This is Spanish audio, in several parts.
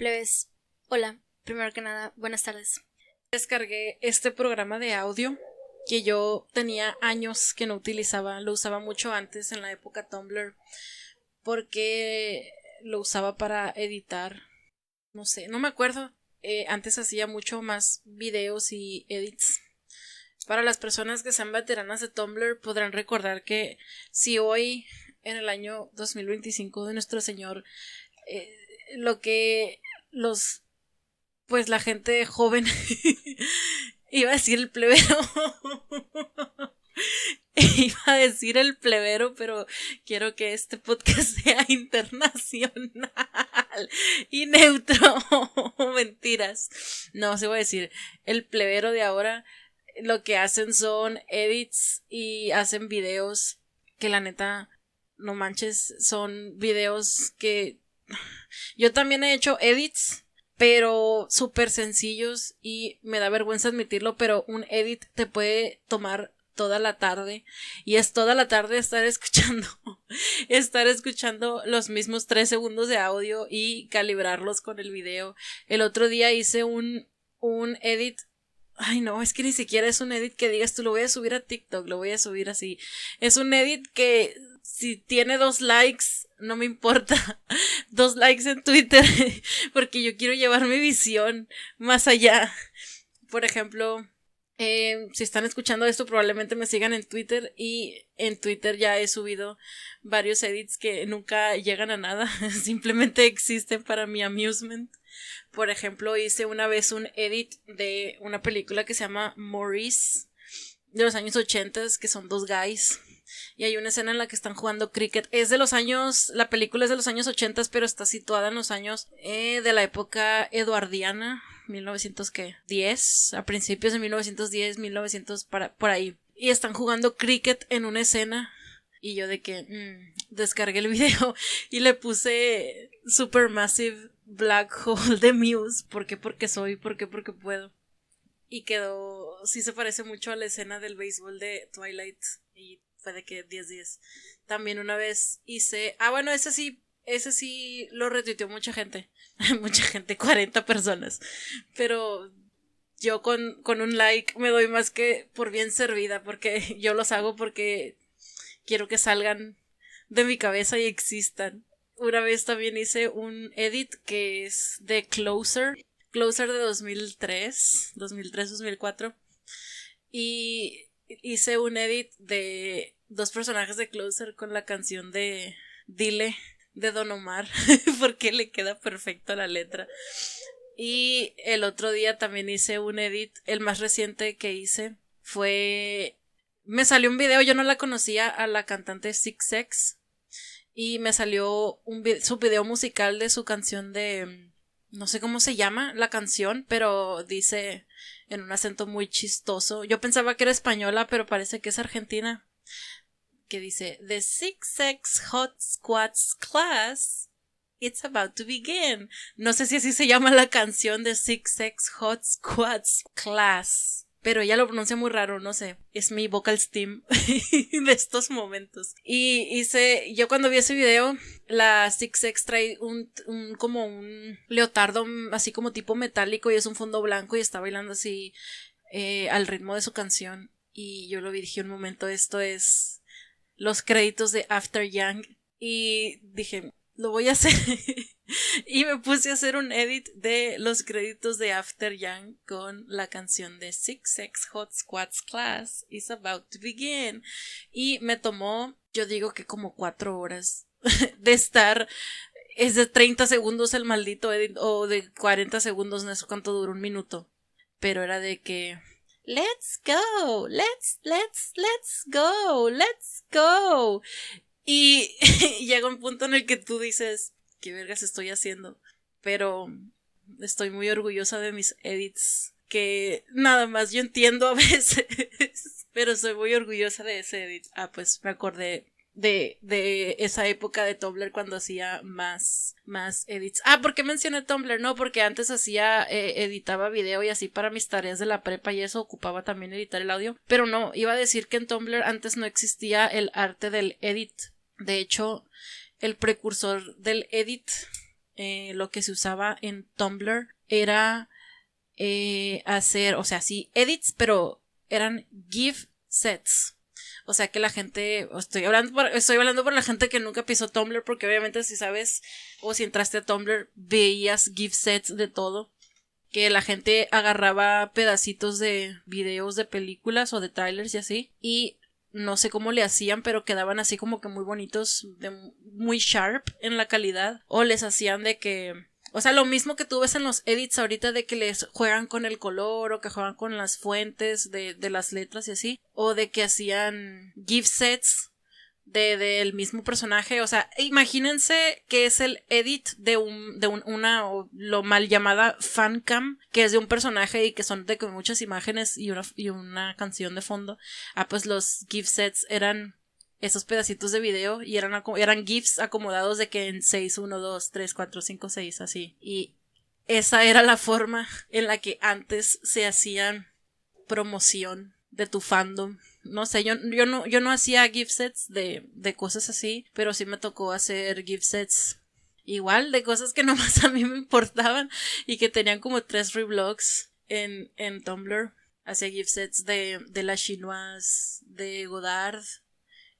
Plebes, hola, primero que nada, buenas tardes. Descargué este programa de audio que yo tenía años que no utilizaba, lo usaba mucho antes en la época Tumblr porque lo usaba para editar, no sé, no me acuerdo, antes hacía mucho más videos y edits. Para las personas que sean veteranas de Tumblr podrán recordar que si hoy en el año 2025 de nuestro Señor lo que los pues la gente joven iba a decir el plebero iba a decir el plebero, pero quiero que este podcast sea internacional y neutro. Mentiras. No, se voy a decir el plebero de ahora. Lo que hacen son edits y hacen videos que la neta, no manches, son videos que yo también he hecho edits, pero súper sencillos y me da vergüenza admitirlo, pero un edit te puede tomar toda la tarde y es toda la tarde estar escuchando los mismos 3 segundos de audio y calibrarlos con el video. El otro día hice un edit. Ay, no, es que ni siquiera es un edit que digas tú lo voy a subir a TikTok, lo voy a subir así. Es un edit que si tiene 2 likes, no me importa. 2 likes en Twitter, porque yo quiero llevar mi visión más allá. Por ejemplo, si están escuchando esto, probablemente me sigan en Twitter y en Twitter ya he subido varios edits que nunca llegan a nada, simplemente existen para mi amusement. Por ejemplo, hice una vez un edit de una película que se llama Maurice, de los años 80, que son 2 guys. Y hay una escena en la que están jugando cricket. Es de los años, la película es de los años 80, pero está situada en los años de la época eduardiana, 1910, a principios de 1910, 1900, por ahí. Y están jugando cricket en una escena. Y yo de que descargué el video y le puse Supermassive Black Hole de Muse. ¿Por qué? Porque soy, ¿por qué? Porque puedo. Y quedó, sí se parece mucho a la escena del béisbol de Twilight. Y fue de que 10-10. También una vez hice, bueno, ese sí lo retuiteó mucha gente. Mucha gente, 40 personas. Pero yo con un like me doy más que por bien servida, porque yo los hago porque quiero que salgan de mi cabeza y existan. Una vez también hice un edit que es de Closer de 2003-2004. Y hice un edit de 2 personajes de Closer con la canción de Dile de Don Omar, porque le queda perfecto la letra. Y el otro día también hice un edit, el más reciente que hice fue... Me salió un video, yo no la conocía a la cantante Six Sex y me salió su video musical de su canción de... No sé cómo se llama la canción, pero dice en un acento muy chistoso. Yo pensaba que era española, pero parece que es argentina. Que dice, The Six Sex Hot Squats Class, it's about to begin. No sé si así se llama la canción de Six Sex Hot Squats Class, pero ella lo pronuncia muy raro, no sé. Es mi vocal steam de estos momentos. Y yo cuando vi ese video, la Six Sex trae como un leotardo así como tipo metálico y es un fondo blanco y está bailando así al ritmo de su canción. Y yo lo vi, dije un momento, esto es los créditos de After Yang. Y dije, lo voy a hacer. Y me puse a hacer un edit de los créditos de After Yang con la canción de Six Sex Hot Squats Class is about to begin. Y me tomó, yo digo que como 4 horas de estar. Es de 30 segundos el maldito edit, o de 40 segundos, no sé cuánto duró, 1 minuto. Pero era de que let's go, let's go. Y llega un punto en el que tú dices, ¿qué vergas estoy haciendo? Pero estoy muy orgullosa de mis edits, que nada más yo entiendo a veces, pero soy muy orgullosa de ese edit. Pues me acordé de esa época de Tumblr cuando hacía más edits. ¿Por qué mencioné Tumblr? No, porque antes editaba video y así para mis tareas de la prepa y eso ocupaba también editar el audio. Pero no, iba a decir que en Tumblr antes no existía el arte del edit. De hecho, el precursor del edit lo que se usaba en Tumblr era hacer, o sea, sí, edits, pero eran GIF sets. O sea que la gente, estoy hablando por la gente que nunca pisó Tumblr, porque obviamente si sabes o si entraste a Tumblr veías GIF sets de todo. Que la gente agarraba pedacitos de videos de películas o de trailers y así. Y no sé cómo le hacían, pero quedaban así como que muy bonitos, muy sharp en la calidad. O les hacían de que... O sea, lo mismo que tú ves en los edits ahorita de que les juegan con el color o que juegan con las fuentes de las letras y así. O de que hacían GIF sets del mismo personaje. O sea, imagínense que es el edit de una o lo mal llamada fancam, que es de un personaje y que son de muchas imágenes y una canción de fondo. Pues los GIF sets eran esos pedacitos de video y eran GIFs acomodados de que en 6, 1, 2, 3, 4, 5, 6, así. Y esa era la forma en la que antes se hacían promoción de tu fandom. No sé, yo no hacía GIF sets de cosas así, pero sí me tocó hacer GIF sets igual de cosas que nomás a mí me importaban y que tenían como 3 reblogs en Tumblr. Hacía GIF sets de la Chinoise, de Godard.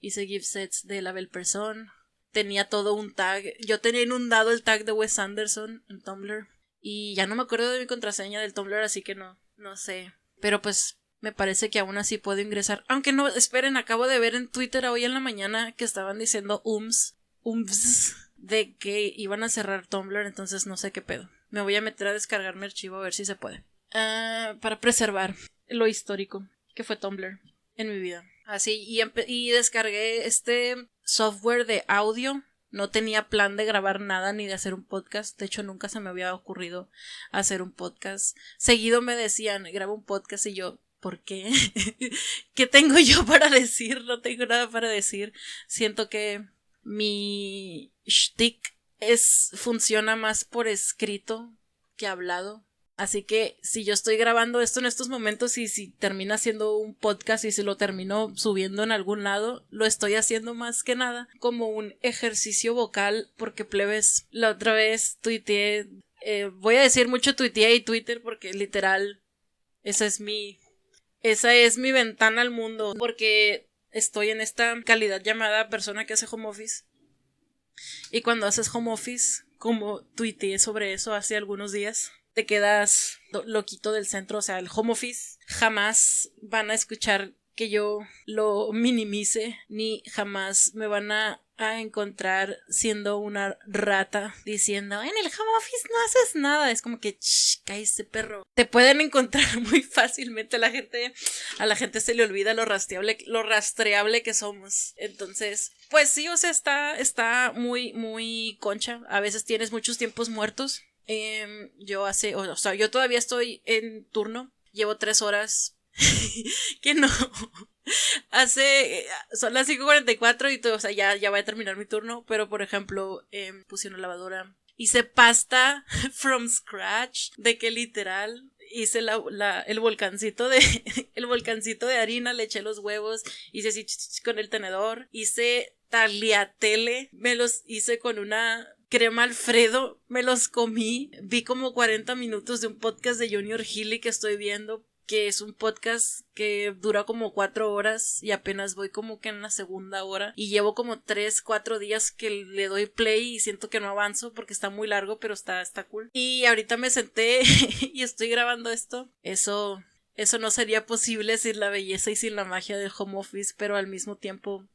Hice GIF sets de la Belle Person. Tenía todo un tag. Yo tenía inundado el tag de Wes Anderson en Tumblr. Y ya no me acuerdo de mi contraseña del Tumblr, así que no sé. Pero pues me parece que aún así puedo ingresar. Aunque no, esperen, acabo de ver en Twitter hoy en la mañana que estaban diciendo de que iban a cerrar Tumblr, entonces no sé qué pedo. Me voy a meter a descargar mi archivo a ver si se puede. Para preservar lo histórico que fue Tumblr en mi vida. Así, y descargué este software de audio. No tenía plan de grabar nada ni de hacer un podcast. De hecho, nunca se me había ocurrido hacer un podcast. Seguido me decían, graba un podcast y yo, ¿por qué? ¿Qué tengo yo para decir? No tengo nada para decir. Siento que mi shtick funciona más por escrito que hablado. Así que si yo estoy grabando esto en estos momentos y si termina siendo un podcast y si lo termino subiendo en algún lado, lo estoy haciendo más que nada como un ejercicio vocal, porque plebes, la otra vez tuiteé, voy a decir mucho tuiteé y Twitter porque literal esa es mi ventana al mundo, porque estoy en esta calidad llamada persona que hace home office. Y cuando haces home office, como tuiteé sobre eso hace algunos días, te quedas loquito del centro. O sea, el home office jamás van a escuchar que yo lo minimice, ni jamás me van a encontrar siendo una rata diciendo, en el home office no haces nada. Es como que, cállese, perro. Te pueden encontrar muy fácilmente. A la gente se le olvida lo rastreable que somos. Entonces, pues sí, o sea, está muy, muy concha. A veces tienes muchos tiempos muertos. Yo todavía estoy en turno. Llevo 3 horas que no. Son las 5:44 y todo, o sea, ya voy a terminar mi turno. Pero por ejemplo, puse una lavadora. Hice pasta from scratch. De que literal hice el volcancito de harina, le eché los huevos, hice así con el tenedor, hice tagliatelle, me los hice con una crema Alfredo, me los comí. Vi como 40 minutos de un podcast de Junior Healy que estoy viendo, que es un podcast que dura como 4 horas y apenas voy como que en la segunda hora y llevo como 3-4 días que le doy play y siento que no avanzo porque está muy largo, pero está cool. Y ahorita me senté y estoy grabando esto. Eso no sería posible sin la belleza y sin la magia del home office, pero al mismo tiempo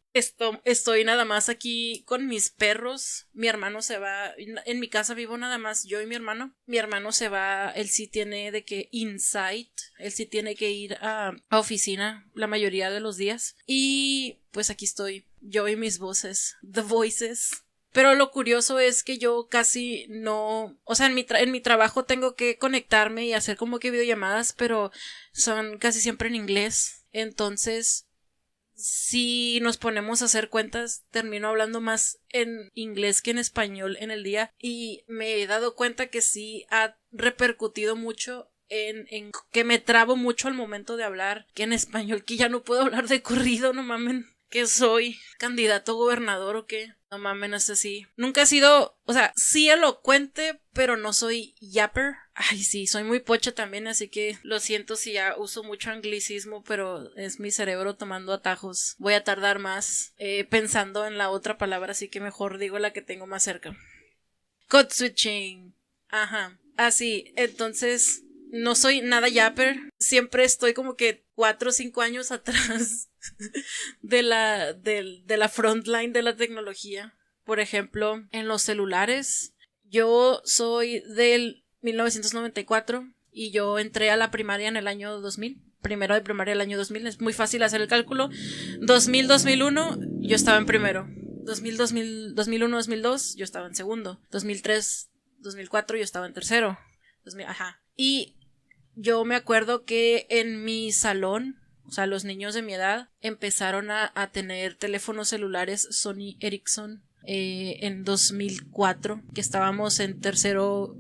estoy nada más aquí con mis perros. Mi hermano se va. En mi casa vivo nada más yo y mi hermano. Mi hermano se va. Él sí tiene de que Insight. Él sí tiene que ir a oficina la mayoría de los días. Y pues aquí estoy. Yo y mis voces. The Voices. Pero lo curioso es que yo casi no. O sea, en mi trabajo tengo que conectarme y hacer como que videollamadas, pero son casi siempre en inglés. Entonces, si nos ponemos a hacer cuentas, termino hablando más en inglés que en español en el día. Y me he dado cuenta que sí ha repercutido mucho en que me trabo mucho al momento de hablar, que en español, que ya no puedo hablar de corrido, no mamen. ¿Qué soy? ¿Candidato a gobernador o qué? No mames, no sé si. Nunca he sido, o sea, sí elocuente, pero no soy yapper. Ay, sí, soy muy pocha también, así que lo siento si ya uso mucho anglicismo, pero es mi cerebro tomando atajos. Voy a tardar más pensando en la otra palabra, así que mejor digo la que tengo más cerca. Code switching. Ajá. Así, entonces no soy nada yapper. Siempre estoy como que 4 o 5 años atrás de la frontline de la tecnología. Por ejemplo, en los celulares, yo soy del 1994 y yo entré a la primaria en el año 2000. Primero de primaria el año 2000, es muy fácil hacer el cálculo. 2000-2001, yo estaba en primero. 2001-2002, yo estaba en segundo. 2003-2004, yo estaba en tercero. Ajá. Y yo me acuerdo que en mi salón, o sea, los niños de mi edad empezaron a tener teléfonos celulares Sony Ericsson en 2004, que estábamos en tercero,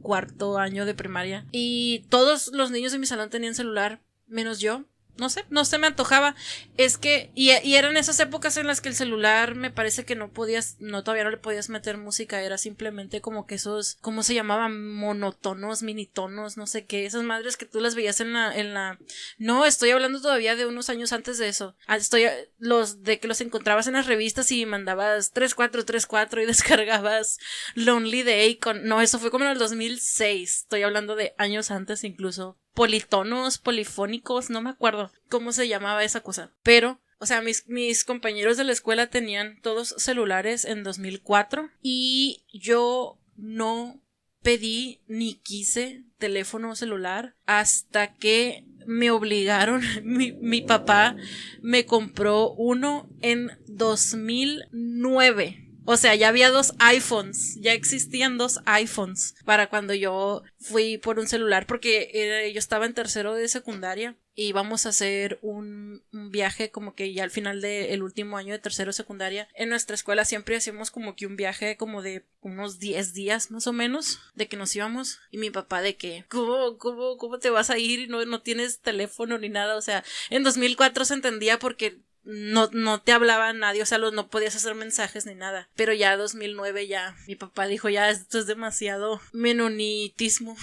cuarto año de primaria. Y todos los niños de mi salón tenían celular, menos yo. No sé, no se me antojaba. Es que, y eran esas épocas en las que el celular me parece que no podías, no, todavía no le podías meter música, era simplemente como que esos, ¿cómo se llamaban? Monotonos, minitonos, no sé qué, esas madres que tú las veías en la, no, estoy hablando todavía de unos años antes de eso. De que los encontrabas en las revistas y mandabas 3434 y descargabas Lonely Day no, eso fue como en el 2006, estoy hablando de años antes incluso. Politonos, polifónicos, no me acuerdo cómo se llamaba esa cosa. Pero, o sea, mis compañeros de la escuela tenían todos celulares en 2004 y yo no pedí ni quise teléfono celular hasta que me obligaron. Mi papá me compró uno en 2009. O sea, ya había 2 iPhones, ya existían 2 iPhones para cuando yo fui por un celular, porque yo estaba en tercero de secundaria y íbamos a hacer un viaje como que ya al final del último año de tercero de secundaria. En nuestra escuela siempre hacíamos como que un viaje como de unos 10 días más o menos de que nos íbamos, y mi papá de que, ¿cómo te vas a ir y no tienes teléfono ni nada? O sea, en 2004 se entendía porque no te hablaba nadie, o sea, no podías hacer mensajes ni nada. Pero ya 2009 ya mi papá dijo, ya esto es demasiado menonitismo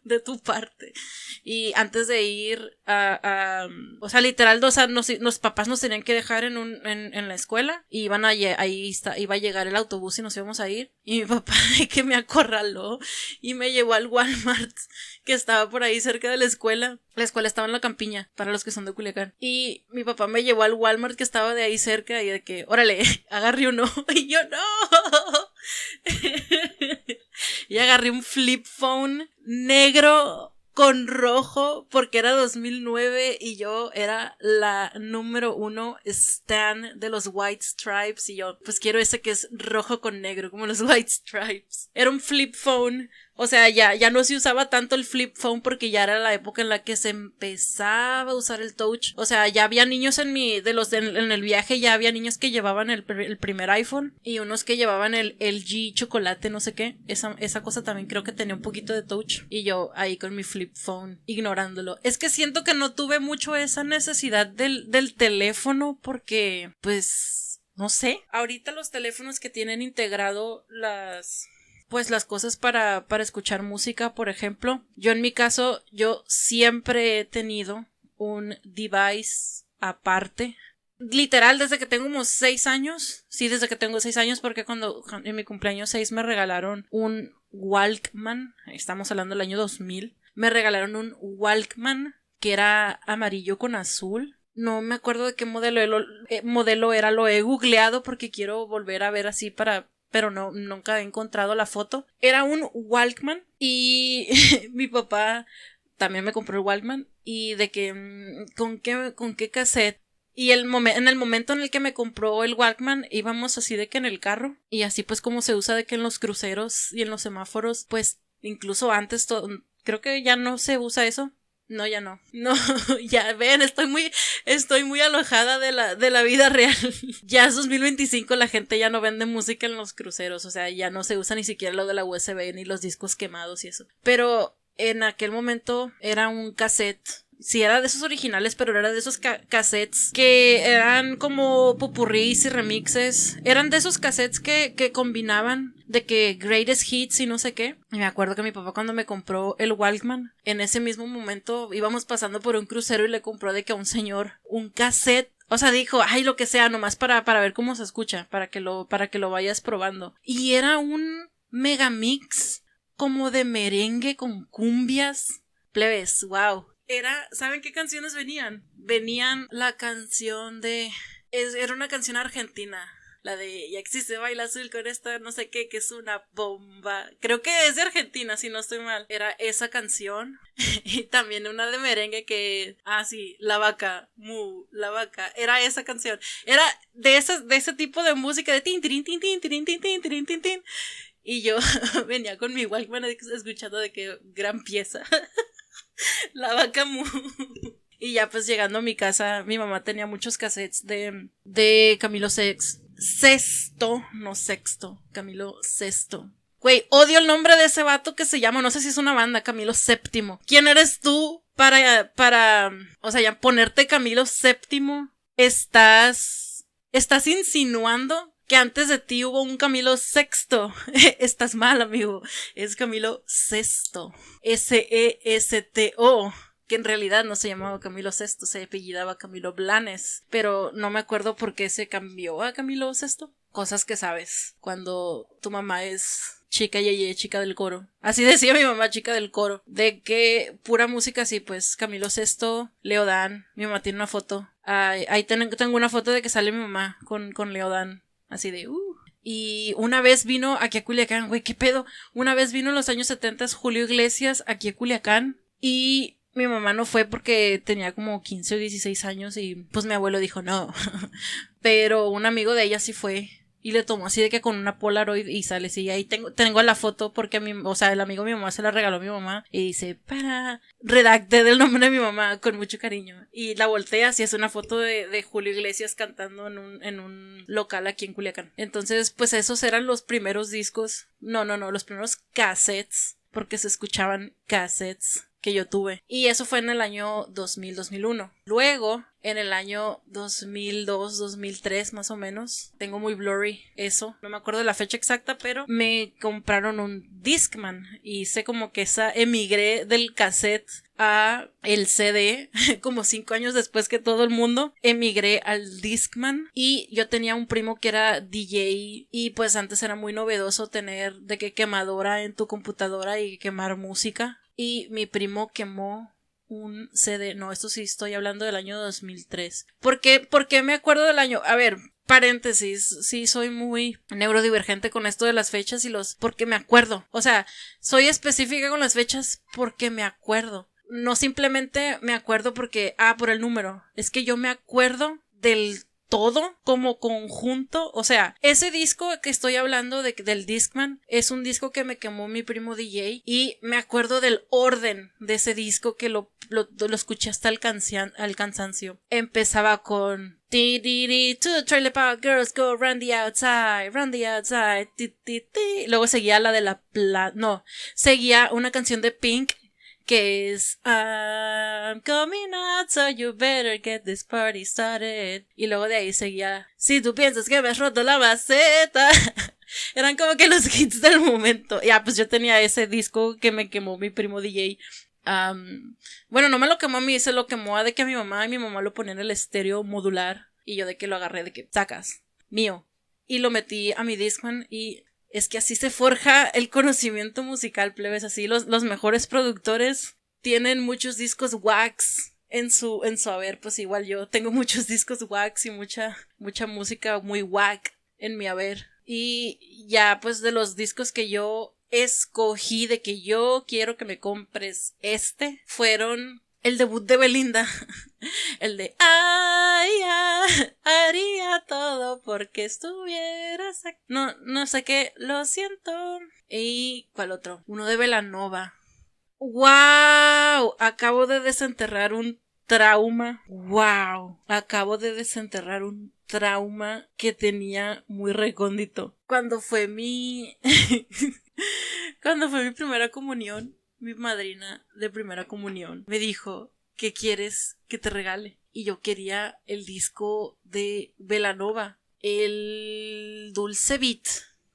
de tu parte. Y antes de ir o sea, literal, o sea, los papás nos tenían que dejar en la escuela y iba a llegar el autobús y nos íbamos a ir. Y mi papá que me acorraló y me llevó al Walmart que estaba por ahí cerca de la escuela. La escuela estaba en La Campiña, para los que son de Culiacán. Y mi papá me llevó al Walmart que estaba de ahí cerca y de que, órale, agarré uno. Y yo, no. Y agarré un flip phone negro con rojo porque era 2009 y yo era la número 1 stan de los White Stripes y yo pues quiero ese que es rojo con negro como los White Stripes. Era un flip phone. O sea, ya no se usaba tanto el flip phone porque ya era la época en la que se empezaba a usar el touch. O sea, ya había niños en el viaje, ya había niños que llevaban el primer iPhone y unos que llevaban el LG chocolate, no sé qué. Esa cosa también creo que tenía un poquito de touch. Y yo ahí con mi flip phone, ignorándolo. Es que siento que no tuve mucho esa necesidad del teléfono porque, pues, no sé. Ahorita los teléfonos que tienen integrado las cosas para escuchar música, por ejemplo. Yo en mi caso, yo siempre he tenido un device aparte. Literal, desde que tengo como 6 años. Sí, desde que tengo 6 años, porque cuando en mi cumpleaños 6 me regalaron un Walkman. Estamos hablando del año 2000. Me regalaron un Walkman que era amarillo con azul. No me acuerdo de qué modelo era, lo he googleado porque quiero volver a ver así pero no, nunca he encontrado la foto. Era un Walkman y mi papá también me compró el Walkman y de que con qué cassette. Y en el momento en el que me compró el Walkman íbamos así de que en el carro y así pues como se usa de que en los cruceros y en los semáforos, pues incluso antes creo que ya no se usa eso. No, ya no. No, ya ven, estoy muy alojada de la vida real. Ya es 2025, la gente ya no vende música en los cruceros, o sea, ya no se usa ni siquiera lo de la USB ni los discos quemados y eso. Pero en aquel momento era un cassette si era de esos originales, pero era de esos cassettes que eran como popurrís y remixes. Eran de esos cassettes que combinaban de que greatest hits y no sé qué. Y me acuerdo que mi papá cuando me compró el Walkman, en ese mismo momento íbamos pasando por un crucero y le compró de que a un señor un cassette. O sea, dijo, ay, lo que sea, nomás para ver cómo se escucha, para que lo vayas probando. Y era un megamix como de merengue con cumbias. Plebes, wow. ¿Saben qué canciones venían? Venían la canción era una canción argentina. La de Ya existe Baila Azul con esta no sé qué, que es una bomba. Creo que es de Argentina, si no estoy mal. Era esa canción. Y también una de merengue que... Ah, sí, La Vaca, La Vaca. Era esa canción. Era de ese tipo de música de tin, tin, tin, tin, tin, tin, tin, tin, tin, tin. Y yo venía con mi Walkman escuchando de que gran pieza. La Vaca Mu. Y ya pues llegando a mi casa, mi mamá tenía muchos cassettes de Camilo Sexto, no Sexto, Camilo Sesto. Güey, odio el nombre de ese vato que se llama, no sé si es una banda, Camilo Séptimo. ¿Quién eres tú para, o sea, ya ponerte Camilo Séptimo? Estás insinuando que antes de ti hubo un Camilo Sexto. Estás mal, amigo. Es Camilo Sesto. Sesto. Que en realidad no se llamaba Camilo Sesto, se apellidaba Camilo Blanes. Pero no me acuerdo por qué se cambió a Camilo Sesto. Cosas que sabes cuando tu mamá es chica yeye, chica del coro. Así decía mi mamá, chica del coro. De que pura música así, pues Camilo Sesto, Leodán. Mi mamá tiene una foto. Ahí tengo una foto de que sale mi mamá con Leodán. Así de, Y una vez vino aquí a Culiacán, güey, ¿qué pedo? Una vez vino en los años 70 Julio Iglesias aquí a Culiacán y mi mamá no fue porque tenía como 15 o 16 años y pues mi abuelo dijo no. Pero un amigo de ella sí fue y le tomó así de que con una Polaroid y sale así. Ahí tengo la foto porque el amigo de mi mamá se la regaló a mi mamá y dice, redacté del nombre de mi mamá con mucho cariño. Y la voltea así, es una foto de Julio Iglesias cantando en un local aquí en Culiacán. Entonces, pues esos eran los primeros discos. No, los primeros cassettes, porque se escuchaban cassettes que yo tuve. Y eso fue en el año 2000-2001. Luego, en el año 2002-2003 más o menos, tengo muy blurry eso, no me acuerdo de la fecha exacta, pero me compraron un Discman y sé como que emigré del cassette a el CD, como 5 años después que todo el mundo, emigré al Discman y yo tenía un primo que era DJ y pues antes era muy novedoso tener de que quemadora en tu computadora y quemar música. Y mi primo quemó un CD. No, esto sí estoy hablando del año 2003. ¿Por qué me acuerdo del año? A ver, paréntesis. Sí, soy muy neurodivergente con esto de las fechas porque me acuerdo. O sea, soy específica con las fechas porque me acuerdo. No simplemente me acuerdo porque, por el número. Es que yo me acuerdo del todo como conjunto. O sea, ese disco que estoy hablando del Discman es un disco que me quemó mi primo DJ y me acuerdo del orden de ese disco que lo escuché hasta el cansancio. Empezaba con to the trailer park girls go run the outside, luego seguía la de seguía una canción de Pink que es I'm coming out so you better get this party started. Y luego de ahí seguía Si tú piensas que me has roto la maceta. Eran como que los hits del momento. Ya, pues yo tenía ese disco que me quemó mi primo DJ. Bueno, no me lo quemó a mí, se lo quemó de que a mi mamá, y mi mamá lo ponía en el estéreo modular y yo de que lo agarré de que sacas, mío, y lo metí a mi Discman. Y es que así se forja el conocimiento musical, plebes. Así los mejores productores tienen muchos discos wax en su haber. Pues igual yo tengo muchos discos wax y mucha música muy wack en mi haber. Y ya pues de los discos que yo escogí de que yo quiero que me compres fueron el debut de Belinda, el de haría todo porque estuvieras aquí. No sé qué, lo siento. ¿Y cuál otro? Uno de Belanova. ¡Wow! Acabo de desenterrar un trauma. ¡Wow! Acabo de desenterrar un trauma que tenía muy recóndito. Cuando fue mi primera comunión, mi madrina de primera comunión me dijo, ¿qué quieres que te regale? Y yo quería el disco de Belanova, el Dulce Beat,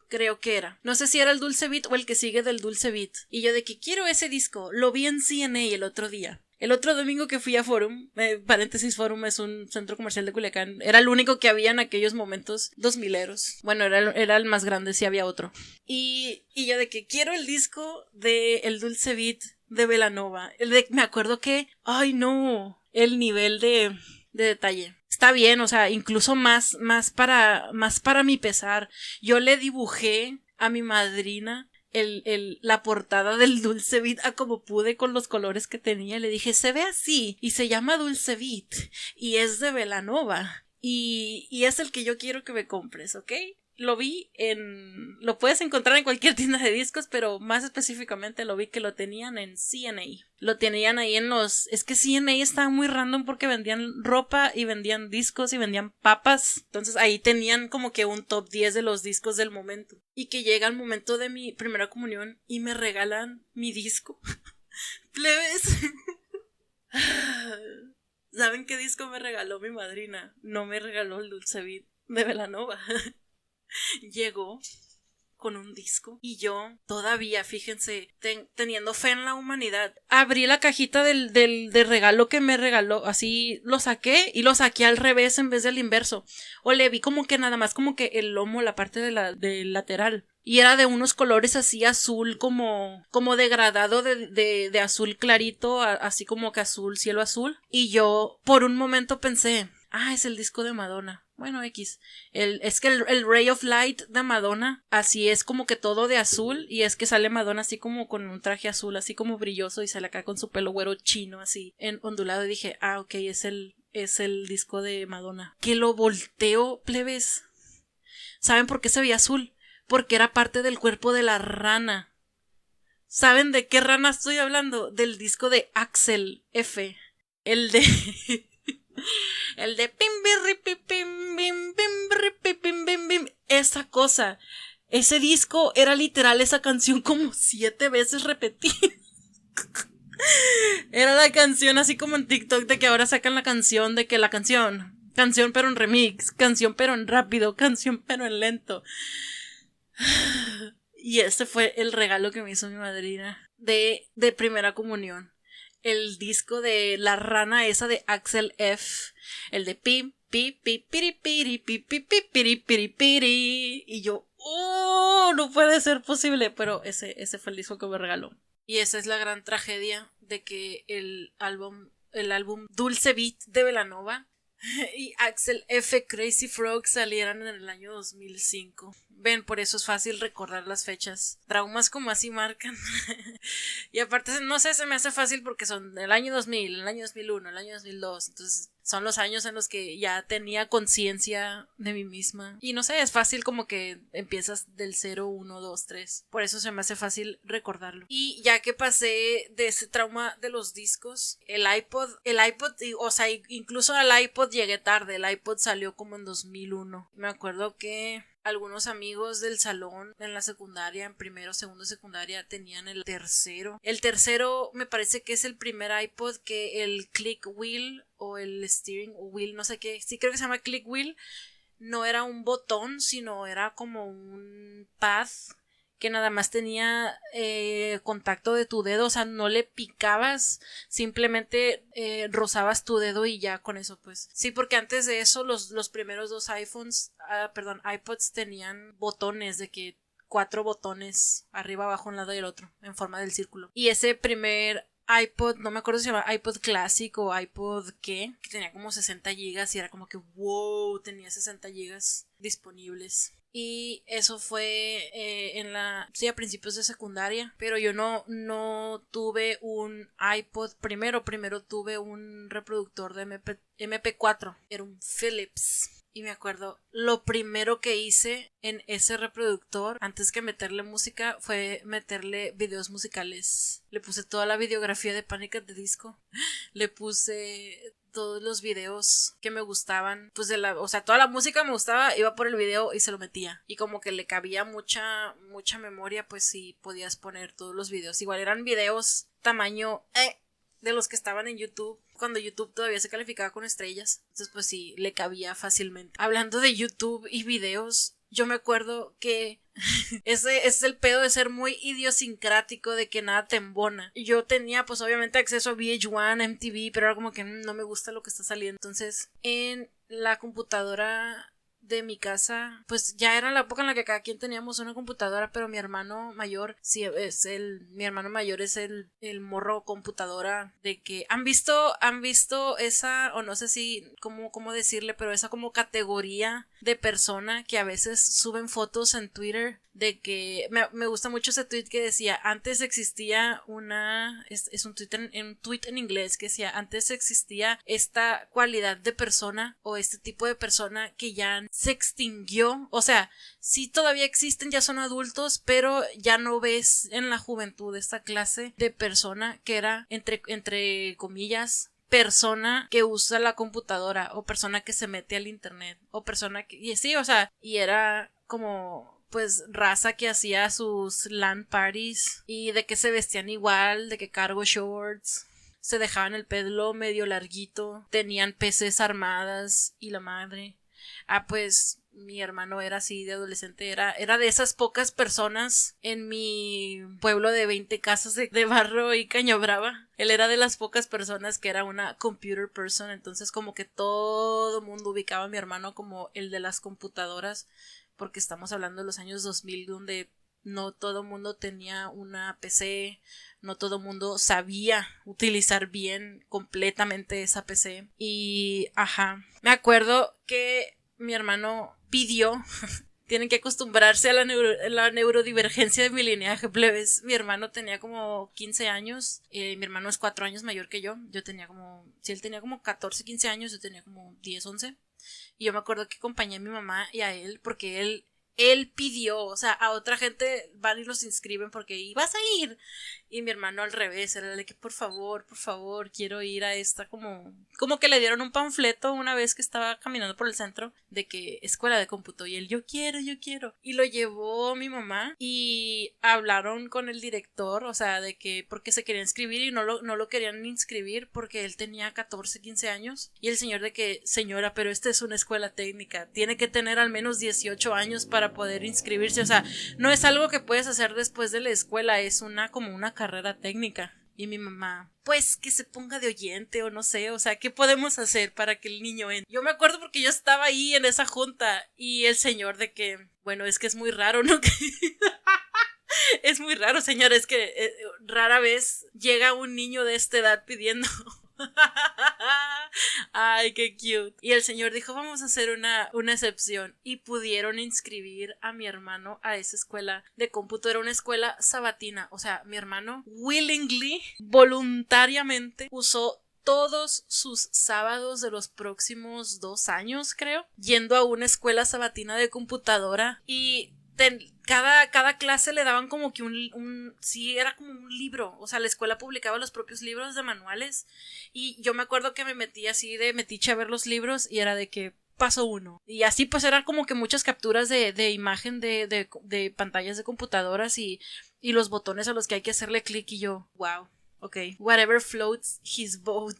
creo que era. No sé si era el Dulce Beat o el que sigue del Dulce Beat. Y yo de que quiero ese disco, lo vi en CNA el otro día. El otro domingo que fui a Forum, paréntesis, Forum es un centro comercial de Culiacán, era el único que había en aquellos momentos 2000eros. Bueno, era el más grande, sí había otro. Y yo de que quiero el disco de El Dulce Beat de Belanova. Me acuerdo que, ay no, el nivel de detalle. Está bien, o sea, incluso más para mi pesar. Yo le dibujé a mi madrina la portada del Dulce Beat a como pude con los colores que tenía. Le dije, se ve así y se llama Dulce Beat y es de Belanova y es el que yo quiero que me compres, ¿ok? Lo puedes encontrar en cualquier tienda de discos, pero más específicamente lo vi que lo tenían en CNA. Lo tenían ahí es que CNA estaba muy random porque vendían ropa y vendían discos y vendían papas. Entonces ahí tenían como que un top 10 de los discos del momento. Y que llega el momento de mi primera comunión y me regalan mi disco. Plebes. ¿Saben qué disco me regaló mi madrina? No me regaló el Dulce Beat de Belanova. Llegó con un disco y yo todavía, fíjense, teniendo fe en la humanidad, abrí la cajita del regalo que me regaló, así lo saqué y lo saqué al revés en vez del inverso, o le vi como que nada más como que el lomo, la parte del lateral, y era de unos colores así azul como degradado de azul clarito, así como que azul, cielo azul, y yo por un momento pensé, es el disco de Madonna. Bueno, X. Es que el Ray of Light de Madonna, así es como que todo de azul, y es que sale Madonna así como con un traje azul, así como brilloso, y sale acá con su pelo güero chino, así, ondulado, y dije, ok, es el disco de Madonna. Que lo volteo, plebes. ¿Saben por qué se veía azul? Porque era parte del cuerpo de la rana. ¿Saben de qué rana estoy hablando? Del disco de Axel F. El de pim bim bim bim bim. Esa cosa. Ese disco era literal esa canción como 7 veces repetida. Era la canción así como en TikTok de que ahora sacan la canción de que la canción pero en remix, canción pero en rápido, canción pero en lento. Y este fue el regalo que me hizo mi madrina de primera comunión. El disco de la rana esa de Axel F. El de pim, pi, pi, piri, piri, pi, pi, pi, piri, piri, piri. Y yo, no puede ser posible. Pero ese fue el disco que me regaló. Y esa es la gran tragedia de que el álbum Dulce Beat de Belanova y Axel F. Crazy Frog salieran en el año 2005. Ven, por eso es fácil recordar las fechas. Traumas como así marcan. Y aparte, no sé, se me hace fácil porque son el año 2000, el año 2001, el año 2002. Entonces, son los años en los que ya tenía conciencia de mí misma. Y no sé, es fácil como que empiezas del 0, 1, 2, 3. Por eso se me hace fácil recordarlo. Y ya que pasé de ese trauma de los discos, el iPod, o sea, incluso al iPod llegué tarde. El iPod salió como en 2001. Me acuerdo que algunos amigos del salón en la secundaria, en primero, segundo, secundaria, tenían el tercero. El tercero me parece que es el primer iPod que el click wheel o el steering wheel, no sé qué, sí creo que se llama click wheel, no era un botón, sino era como un pad que nada más tenía contacto de tu dedo, o sea, no le picabas, simplemente rozabas tu dedo y ya con eso, pues. Sí, porque antes de eso los primeros dos iPods tenían botones de que 4 botones arriba, abajo, un lado y el otro, en forma del círculo. Y ese primer iPod, no me acuerdo si se llama iPod Classic o iPod que tenía como 60 gigas y era como que wow, tenía 60 gigas disponibles. Y eso fue a principios de secundaria, pero yo no tuve un iPod primero tuve un reproductor de MP4, era un Philips. Y me acuerdo, lo primero que hice en ese reproductor, antes que meterle música, fue meterle videos musicales. Le puse toda la videografía de Panic! At the Disco. Le puse todos los videos que me gustaban. Pues o sea, toda la música me gustaba, iba por el video y se lo metía. Y como que le cabía mucha memoria, pues sí podías poner todos los videos. Igual eran videos tamaño de los que estaban en YouTube, cuando YouTube todavía se calificaba con estrellas. Entonces pues sí, le cabía fácilmente. Hablando de YouTube y videos, yo me acuerdo que ese es el pedo de ser muy idiosincrático, de que nada te embona. Yo tenía pues obviamente acceso a VH1, MTV, pero era como que no me gusta lo que está saliendo. Entonces en la computadora de mi casa, pues ya era la época en la que cada quien teníamos una computadora, pero mi hermano mayor, sí, mi hermano mayor es el morro computadora de que han visto esa, o no sé si, cómo decirle, pero esa como categoría de persona que a veces suben fotos en Twitter de que me gusta mucho ese tweet que decía, antes existía es un tweet en inglés que decía, antes existía esta cualidad de persona o este tipo de persona que ya se extinguió, o sea, sí todavía existen, ya son adultos, pero ya no ves en la juventud esta clase de persona que era entre comillas persona que usa la computadora o persona que se mete al internet o persona que, y sí, o sea, y era como pues raza que hacía sus LAN parties y de que se vestían igual, de que cargo shorts, se dejaban el pelo medio larguito, tenían PCs armadas y la madre. Pues mi hermano era así de adolescente, era de esas pocas personas en mi pueblo de 20 casas de barro y Caño Brava. Él era de las pocas personas que era una computer person, entonces como que todo mundo ubicaba a mi hermano como el de las computadoras, porque estamos hablando de los años 2000 donde no todo mundo tenía una PC, no todo mundo sabía utilizar bien completamente esa PC. Y me acuerdo que mi hermano pidió tienen que acostumbrarse a la neurodivergencia de mi lineaje, plebes. Mi hermano tenía como 15 años, mi hermano es 4 años mayor que yo tenía como, si él tenía como 14, 15 años, yo tenía como 10, 11, y yo me acuerdo que acompañé a mi mamá y a él porque él pidió, o sea, a otra gente van y los inscriben porque y vas a ir, y mi hermano al revés, era de que por favor, quiero ir a esta, como que le dieron un panfleto una vez que estaba caminando por el centro de que escuela de cómputo, y él yo quiero, y lo llevó mi mamá y hablaron con el director, o sea, de que porque se quería inscribir y no lo querían inscribir porque él tenía 14, 15 años, y el señor de que, señora, pero esta es una escuela técnica, tiene que tener al menos 18 años para poder inscribirse, o sea, no es algo que puedes hacer después de la escuela, es como una carrera técnica. Y mi mamá, pues que se ponga de oyente o no sé, o sea, ¿qué podemos hacer para que el niño entre? Yo me acuerdo porque yo estaba ahí en esa junta y el señor de que, bueno, es que es muy raro, ¿no? Es muy raro, señor, es que rara vez llega un niño de esta edad pidiendo. Ay, qué cute. Y el señor dijo, vamos a hacer una excepción, y pudieron inscribir a mi hermano a esa escuela de cómputo. Era una escuela sabatina, o sea, mi hermano willingly, voluntariamente usó todos sus sábados de los próximos 2 años, creo, yendo a una escuela sabatina de computadora, y cada clase le daban como que sí, era como un libro, o sea, la escuela publicaba los propios libros de manuales, y yo me acuerdo que me metí así de metiche a ver los libros, y era de que paso 1, y así pues eran como que muchas capturas de imagen de pantallas de computadoras y los botones a los que hay que hacerle clic, y yo, wow. Ok, whatever floats his boat.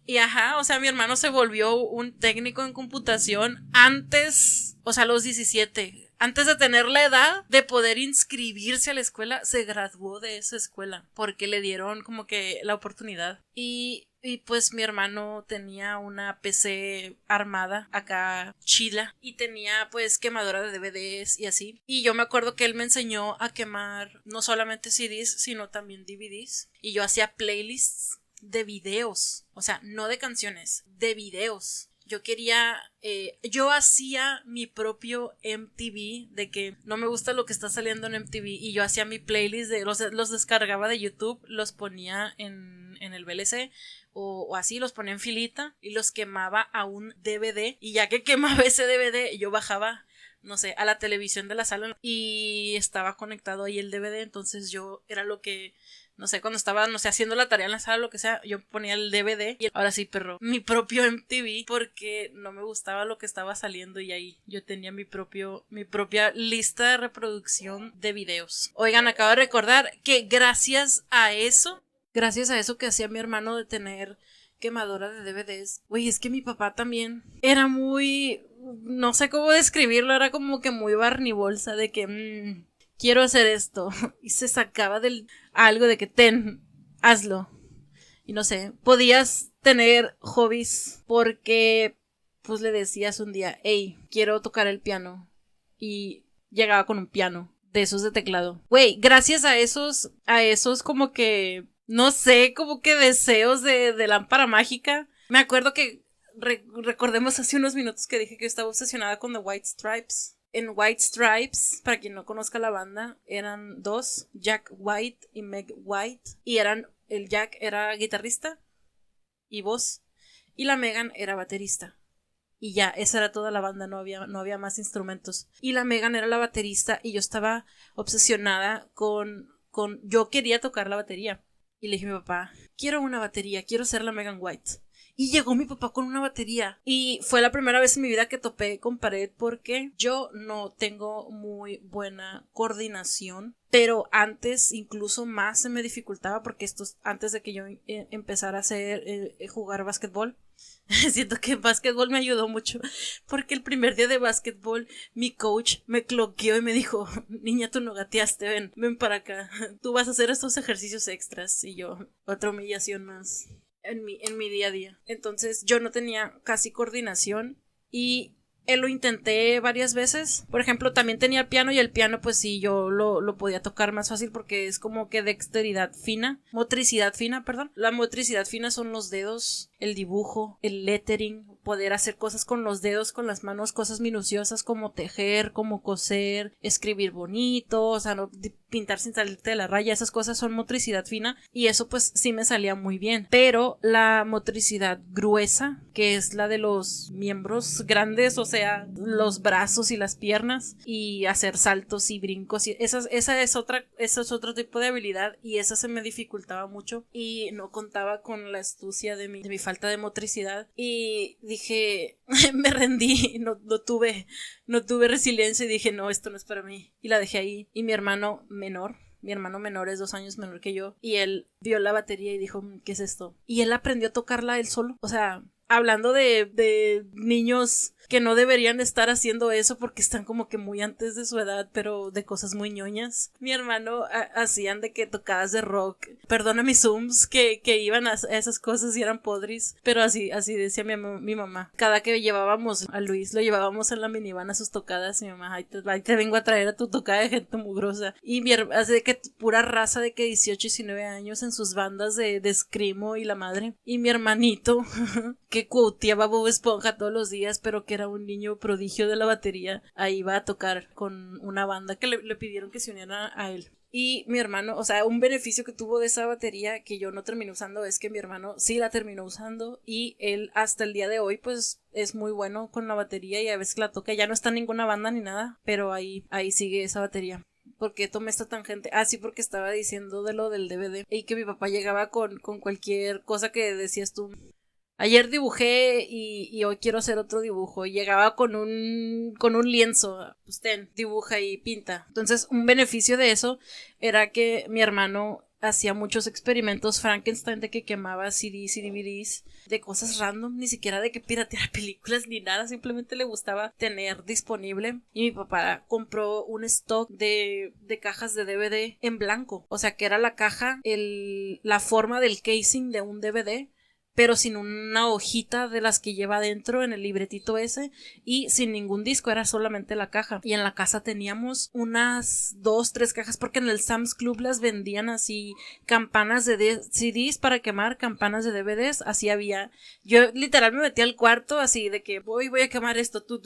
Y o sea, mi hermano se volvió un técnico en computación antes, o sea, a los 17. Antes de tener la edad de poder inscribirse a la escuela, se graduó de esa escuela porque le dieron como que la oportunidad. Y pues mi hermano tenía una PC armada acá chila y tenía pues quemadora de DVDs y así. Y yo me acuerdo que él me enseñó a quemar no solamente CDs, sino también DVDs. Y yo hacía playlists de videos, o sea, no de canciones, de videos. Yo hacía mi propio MTV, de que no me gusta lo que está saliendo en MTV, y yo hacía mi playlist, los descargaba de YouTube, los ponía en el VLC o así, los ponía en filita y los quemaba a un DVD, y ya que quemaba ese DVD, yo bajaba, no sé, a la televisión de la sala y estaba conectado ahí el DVD, entonces yo era lo que, no sé, cuando estaba, no sé, haciendo la tarea en la sala o lo que sea, yo ponía el DVD y ahora sí, perro, mi propio MTV, porque no me gustaba lo que estaba saliendo, y ahí yo tenía mi propia lista de reproducción de videos. Oigan, acabo de recordar que gracias a eso gracias a eso que hacía mi hermano de tener quemadora de DVDs. Güey, es que mi papá también era muy, no sé cómo describirlo, era como que muy barnibolsa de que quiero hacer esto y se sacaba del algo de que hazlo. Y no sé, podías tener hobbies porque pues le decías un día, hey, quiero tocar el piano, y llegaba con un piano de esos de teclado. Güey, gracias a esos como que, no sé, como que deseos de lámpara mágica. Me acuerdo que recordemos hace unos minutos que dije que yo estaba obsesionada con The White Stripes. En White Stripes, para quien no conozca la banda, eran dos, Jack White y Meg White, y el Jack era guitarrista y voz, y la Megan era baterista. Y ya, esa era toda la banda, no había más instrumentos. Y la Megan era la baterista y yo estaba obsesionada yo quería tocar la batería. Y le dije a mi papá, quiero una batería, quiero ser la Megan White. Y llegó mi papá con una batería. Y fue la primera vez en mi vida que topé con pared porque yo no tengo muy buena coordinación. Pero antes incluso más se me dificultaba porque antes de que yo empezara a jugar básquetbol. Siento que básquetbol me ayudó mucho porque el primer día de básquetbol mi coach me cloqueó y me dijo, niña, tú no gateaste, ven para acá, tú vas a hacer estos ejercicios extras. Y yo, otra humillación más en mi día a día. Entonces yo no tenía casi coordinación y lo intenté varias veces. Por ejemplo, también tenía el piano y el piano pues sí, yo lo podía tocar más fácil porque es como que motricidad fina, perdón. La motricidad fina son los dedos, el dibujo, el lettering, poder hacer cosas con los dedos, con las manos, cosas minuciosas como tejer, como coser, escribir bonito, o sea, no pintar sin salirte de la raya, esas cosas son motricidad fina y eso pues sí me salía muy bien. Pero la motricidad gruesa, que es la de los miembros grandes, o sea, los brazos y las piernas, y hacer saltos y brincos, y esa es otro tipo de habilidad y esa se me dificultaba mucho y no contaba con la astucia de mi falta de motricidad y dije, me rendí, no tuve resiliencia y dije, no, esto no es para mí, y la dejé ahí. Y mi hermano menor es 2 años menor que yo y él vio la batería y dijo, ¿qué es esto? Y él aprendió a tocarla él solo, o sea, hablando de niños que no deberían estar haciendo eso porque están como que muy antes de su edad, pero de cosas muy ñoñas. Mi hermano hacían de que tocadas de rock, perdona mis zooms, que iban a esas cosas y eran podris, pero así decía mi mamá. Cada que llevábamos a Luis, lo llevábamos en la minivan a sus tocadas, y mi mamá, ahí te vengo a traer a tu tocada de gente mugrosa. Y así de que pura raza de que 18, 19 años en sus bandas de screamo y la madre. Y mi hermanito que quoteaba Bob Esponja todos los días, pero que era un niño prodigio de la batería, ahí iba a tocar con una banda que le pidieron que se uniera a él. Y mi hermano, o sea, un beneficio que tuvo de esa batería que yo no terminé usando es que mi hermano sí la terminó usando y él hasta el día de hoy pues es muy bueno con la batería y a veces la toca, ya no está en ninguna banda ni nada, pero ahí sigue esa batería. ¿Por qué tomé esta tangente? Ah, sí, porque estaba diciendo de lo del DVD y que mi papá llegaba con cualquier cosa que decías tú. Ayer dibujé y hoy quiero hacer otro dibujo. Y llegaba con un lienzo. Pues dibuja y pinta. Entonces, un beneficio de eso era que mi hermano hacía muchos experimentos Frankenstein de que quemaba CDs y DVDs de cosas random, ni siquiera de que pirateara películas ni nada, simplemente le gustaba tener disponible. Y mi papá compró un stock de cajas de DVD en blanco, o sea que era la caja, la forma del casing de un DVD, pero sin una hojita de las que lleva adentro en el libretito ese y sin ningún disco, era solamente la caja. Y en la casa teníamos unas 2, 3 cajas porque en el Sam's Club las vendían así, campanas de CDs para quemar, campanas de DVDs, así había. Yo literal me metí al cuarto así de que voy a quemar esto, tú,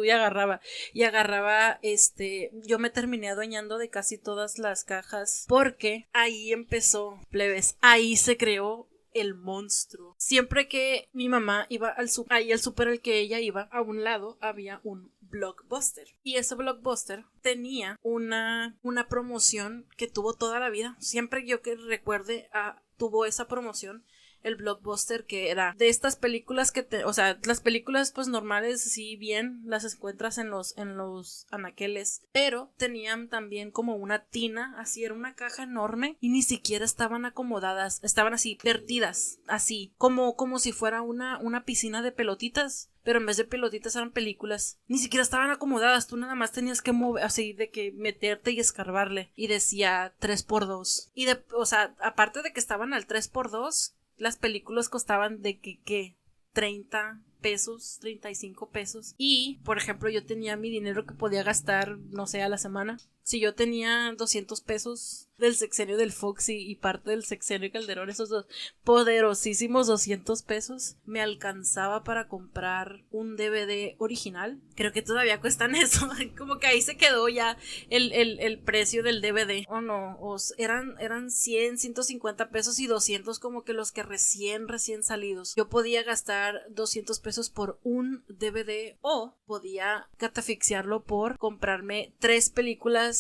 y agarraba, yo me terminé adueñando de casi todas las cajas porque ahí empezó, plebes, ahí se creó el monstruo. Siempre que mi mamá iba al súper al que ella iba, a un lado había un Blockbuster. Y ese Blockbuster tenía una promoción que tuvo toda la vida. Siempre yo que recuerde tuvo esa promoción el Blockbuster, que era de estas películas o sea, las películas pues normales sí bien las encuentras en los anaqueles, pero tenían también como una tina, así era una caja enorme y ni siquiera estaban acomodadas, estaban así vertidas, así como si fuera una piscina de pelotitas. Pero en vez de pelotitas eran películas. Ni siquiera estaban acomodadas. Tú nada más tenías que mover, así de que meterte y escarbarle. Y decía 3x2. O sea, aparte de que estaban al 3x2, las películas costaban de que 30 pesos, 35 pesos. Y, por ejemplo, yo tenía mi dinero que podía gastar, no sé, a la semana. Si yo tenía 200 pesos del sexenio del Fox y parte del sexenio Calderón, esos dos poderosísimos 200 pesos, me alcanzaba para comprar un DVD original. Creo que todavía cuestan eso. Como que ahí se quedó ya el precio del DVD. O no, eran 100, 150 pesos y 200 como que los que recién salidos. Yo podía gastar 200 pesos por un DVD o podía catafixiarlo por comprarme 3 películas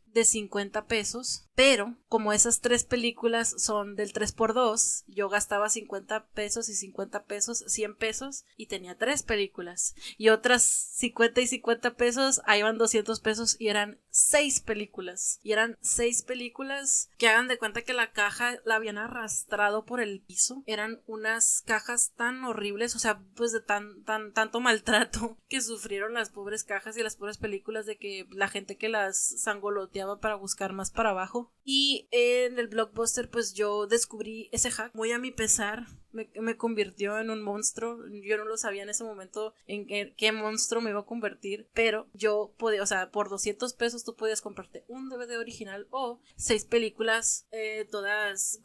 de 50 pesos, pero como esas 3 películas son del 3x2, yo gastaba 50 pesos y 50 pesos, 100 pesos y tenía 3 películas y otras 50 y 50 pesos, ahí van 200 pesos y eran 6 películas que hagan de cuenta que la caja la habían arrastrado por el piso. Eran unas cajas tan horribles, o sea, pues de tanto maltrato que sufrieron las pobres cajas y las pobres películas, de que la gente que las sangoloteaba para buscar más para abajo. Y en el Blockbuster pues yo descubrí ese hack muy a mi pesar. Me convirtió en un monstruo. Yo no lo sabía en ese momento en qué monstruo me iba a convertir, pero yo podía, o sea, por 200 pesos tú podías comprarte un DVD original o 6 películas, todas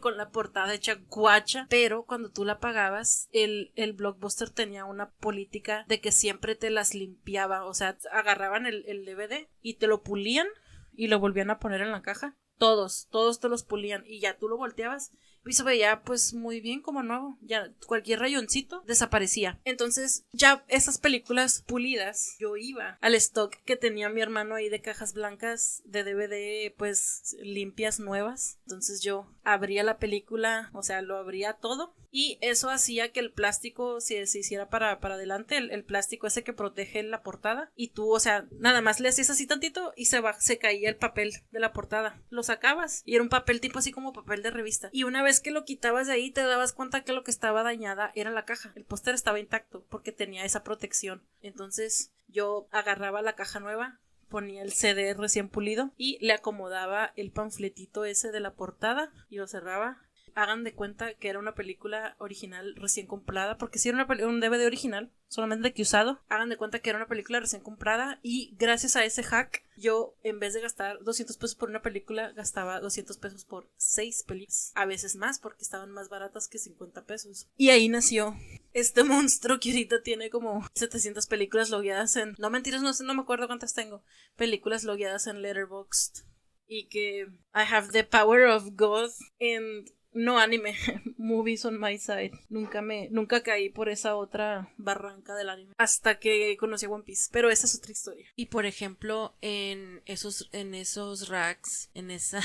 con la portada hecha guacha, pero cuando tú la pagabas, el Blockbuster tenía una política de que siempre te las limpiaba, o sea, agarraban el DVD y te lo pulían y lo volvían a poner en la caja. Todos te los pulían y ya tú lo volteabas y se veía pues muy bien como nuevo, ya cualquier rayoncito desaparecía. Entonces ya esas películas pulidas, yo iba al stock que tenía mi hermano ahí de cajas blancas de DVD pues limpias, nuevas. Entonces yo abría la película, o sea, lo abría todo y eso hacía que el plástico se hiciera para adelante, el plástico ese que protege la portada, y tú, o sea, nada más le hacías así tantito y se caía el papel de la portada, lo sacabas y era un papel tipo así como papel de revista, y una vez que lo quitabas de ahí te dabas cuenta que lo que estaba dañada era la caja. El póster estaba intacto porque tenía esa protección. Entonces yo agarraba la caja nueva, ponía el CD recién pulido y le acomodaba el panfletito ese de la portada y lo cerraba. Hagan de cuenta que era una película original recién comprada, porque si era un DVD original, solamente que usado. Hagan de cuenta que era una película recién comprada y gracias a ese hack, yo en vez de gastar 200 pesos por una película, gastaba 200 pesos por 6 películas. A veces más, porque estaban más baratas que 50 pesos. Y ahí nació este monstruo que ahorita tiene como 700 películas logueadas en... No, mentiras, no me acuerdo cuántas tengo. Películas logueadas en Letterboxd. Y que I have the power of God and... No anime, movies on my side. Nunca caí por esa otra barranca del anime hasta que conocí a One Piece, pero esa es otra historia. Y por ejemplo, en esos racks, en esa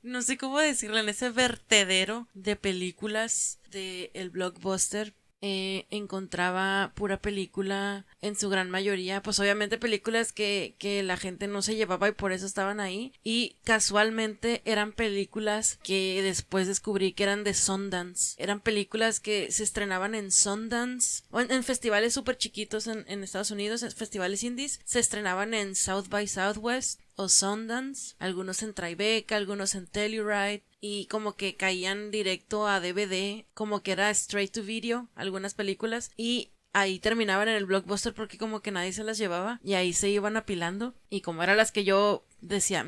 no sé cómo decirlo, en ese vertedero de películas de el Blockbuster, encontraba pura película, en su gran mayoría, pues obviamente películas que la gente no se llevaba y por eso estaban ahí, y casualmente eran películas que después descubrí que eran de Sundance, eran películas que se estrenaban en Sundance, o en festivales súper chiquitos en Estados Unidos, en festivales indies, se estrenaban en South by Southwest o Sundance, algunos en Tribeca, algunos en Telluride, y como que caían directo a DVD, como que era straight to video, algunas películas, y ahí terminaban en el Blockbuster porque como que nadie se las llevaba, y ahí se iban apilando, y como eran las que yo decía,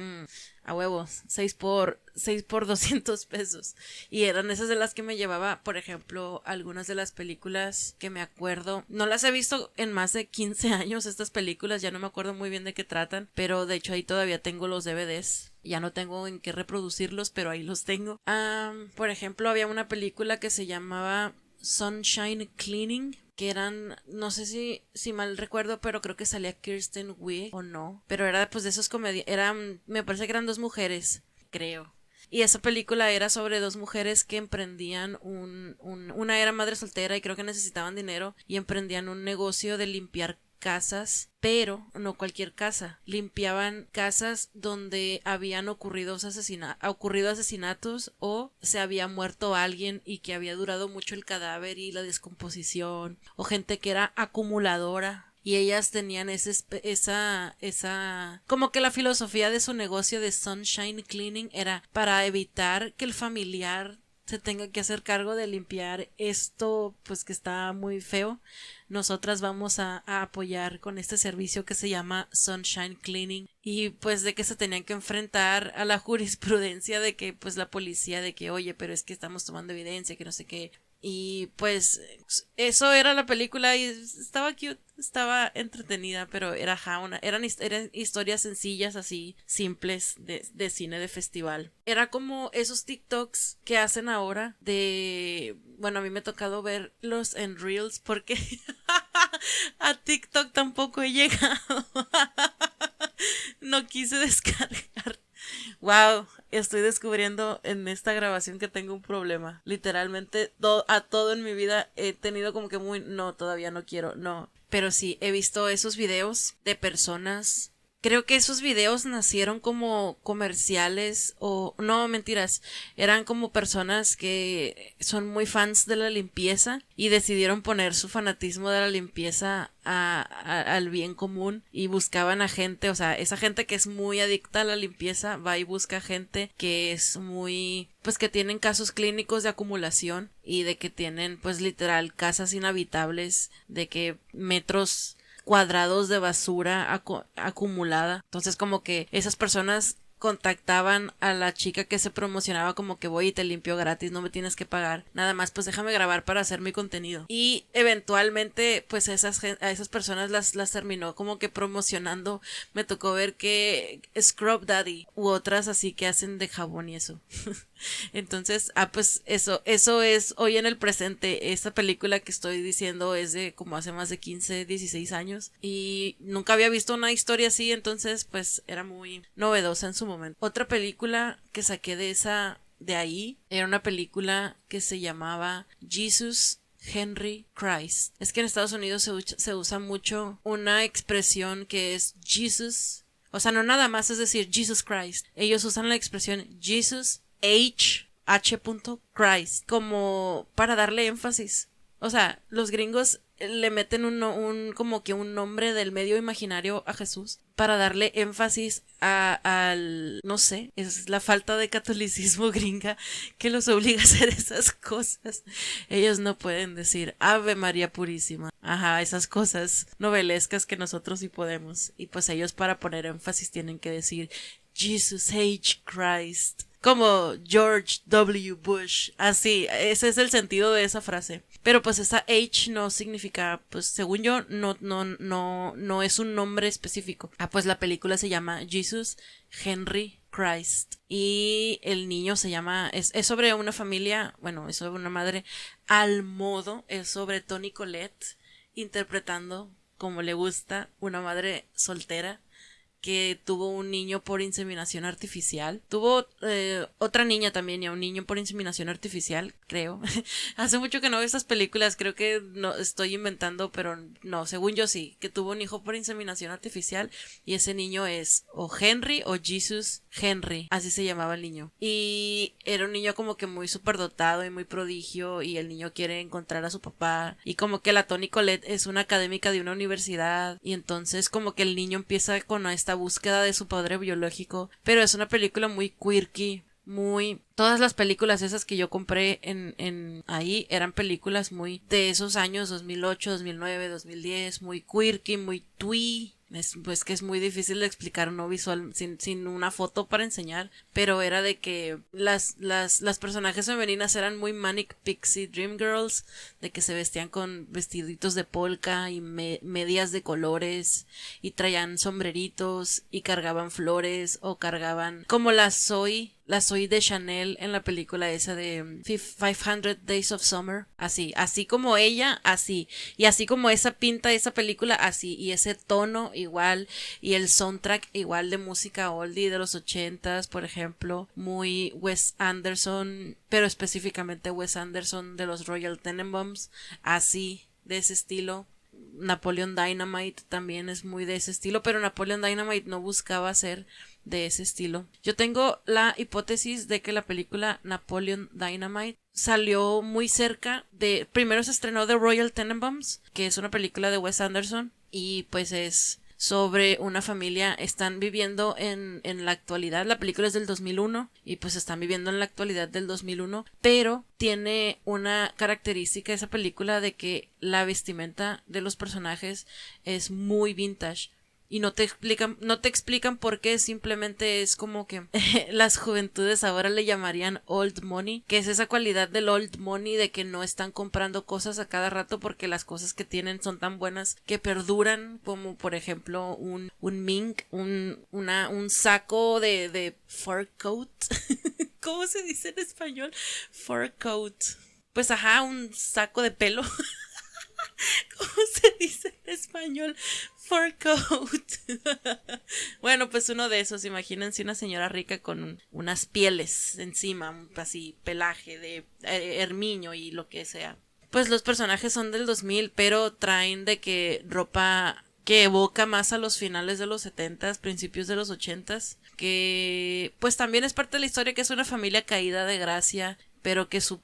a huevos, 6 por 200 pesos, y eran esas de las que me llevaba. Por ejemplo, algunas de las películas que me acuerdo, no las he visto en más de 15 años estas películas, ya no me acuerdo muy bien de qué tratan, pero de hecho ahí todavía tengo los DVDs. Ya no tengo en qué reproducirlos, pero ahí los tengo. Por ejemplo, había una película que se llamaba Sunshine Cleaning, que eran, no sé si mal recuerdo, pero creo que salía Kirsten Wiig o no, pero era pues de esos me parece que eran 2 mujeres, creo. Y esa película era sobre dos mujeres que emprendían una era madre soltera y creo que necesitaban dinero y emprendían un negocio de limpiar casas, pero no cualquier casa. Limpiaban casas donde habían ocurrido asesinatos o se había muerto alguien y que había durado mucho el cadáver y la descomposición, o gente que era acumuladora. Y ellas tenían como que la filosofía de su negocio de Sunshine Cleaning era para evitar que el familiar se tenga que hacer cargo de limpiar esto, pues que está muy feo. Nosotras vamos a apoyar con este servicio que se llama Sunshine Cleaning. Y pues de que se tenían que enfrentar a la jurisprudencia de que pues la policía de que oye, pero es que estamos tomando evidencia, que no sé qué. Y pues eso era la película y estaba cute, estaba entretenida, pero eran historias sencillas así, simples de cine de festival. Era como esos TikToks que hacen ahora bueno, a mí me ha tocado verlos en Reels porque a TikTok tampoco he llegado. No quise descargar. Wow, estoy descubriendo en esta grabación que tengo un problema. Literalmente a todo en mi vida he tenido como que no, todavía no quiero, no. Pero sí, he visto esos videos de personas. Creo que esos videos nacieron como comerciales o no, mentiras, eran como personas que son muy fans de la limpieza y decidieron poner su fanatismo de la limpieza al bien común y buscaban a gente, o sea, esa gente que es muy adicta a la limpieza va y busca gente que es pues que tienen casos clínicos de acumulación y de que tienen pues literal casas inhabitables, de que metros cuadrados de basura acumulada. Entonces como que esas personas contactaban a la chica que se promocionaba como que voy y te limpio gratis, no me tienes que pagar, nada más pues déjame grabar para hacer mi contenido. Y eventualmente pues a esas personas las terminó como que promocionando. Me tocó ver que Scrub Daddy u otras así que hacen de jabón y eso. Entonces, pues eso es hoy en el presente. Esta película que estoy diciendo es de como hace más de 15, 16 años y nunca había visto una historia así, entonces pues era muy novedosa en su momento. Otra película que saqué de ahí era una película que se llamaba Jesus Henry Christ. Es que en Estados Unidos se usa mucho una expresión que es Jesus, o sea, no nada más es decir Jesus Christ. Ellos usan la expresión Jesus H. Christ como para darle énfasis. O sea, los gringos le meten como que un nombre del medio imaginario a Jesús para darle énfasis al no sé, es la falta de catolicismo gringa que los obliga a hacer esas cosas. Ellos no pueden decir Ave María Purísima, esas cosas novelescas que nosotros sí podemos, y pues ellos para poner énfasis tienen que decir Jesus H. Christ, como George W. Bush, así, ese es el sentido de esa frase. Pero pues esa H no significa, pues según yo, no es un nombre específico. Pues la película se llama Jesus Henry Christ y el niño se llama, es sobre una familia, bueno, es sobre una madre al modo, es sobre Toni Collette interpretando como le gusta una madre soltera que tuvo un niño por inseminación artificial. Tuvo otra niña también y a un niño por inseminación artificial, creo. Hace mucho que no veo estas películas, creo que no estoy inventando, pero no, según yo sí, que tuvo un hijo por inseminación artificial y ese niño es o Henry o Jesus Henry, así se llamaba el niño. Y era un niño como que muy superdotado y muy prodigio y el niño quiere encontrar a su papá y como que la Toni Collette es una académica de una universidad y entonces como que el niño empieza con esta búsqueda de su padre biológico, pero es una película muy quirky, todas las películas esas que yo compré en ahí eran películas muy de esos años 2008, 2009, 2010, muy quirky, muy twee. Pues que es muy difícil de explicar no visual sin una foto para enseñar, pero era de que las personajes femeninas eran muy Manic Pixie Dream Girls, de que se vestían con vestiditos de polka y medias de colores y traían sombreritos y cargaban flores o cargaban como la Zoe la Zoe de Chanel en la película esa de 500 Days of Summer, así como ella, así, y así como esa pinta esa película, así, y ese tono igual, y el soundtrack igual de música oldie de los 80s, por ejemplo, muy Wes Anderson, pero específicamente Wes Anderson de los Royal Tenenbaums, así, de ese estilo. Napoleon Dynamite también es muy de ese estilo, pero Napoleon Dynamite no buscaba ser de ese estilo. Yo tengo la hipótesis de que la película Napoleon Dynamite salió muy cerca de... Primero se estrenó The Royal Tenenbaums, que es una película de Wes Anderson, y pues es sobre una familia, están viviendo en la actualidad, la película es del 2001 y pues están viviendo en la actualidad del 2001, pero tiene una característica esa película de que la vestimenta de los personajes es muy vintage. Y no te explican por qué, simplemente es como que las juventudes ahora le llamarían old money, que es esa cualidad del old money de que no están comprando cosas a cada rato porque las cosas que tienen son tan buenas que perduran, como por ejemplo un mink, un saco de fur coat. ¿Cómo se dice en español? Fur coat. Pues ajá, un saco de pelo. ¿Cómo se dice en español? Fur coat. Bueno, pues uno de esos, imagínense una señora rica con unas pieles encima, así pelaje de hermiño y lo que sea. Pues los personajes son del 2000, pero traen de que ropa que evoca más a los finales de los 70s, principios de los 80s, que pues también es parte de la historia, que es una familia caída de gracia, pero que su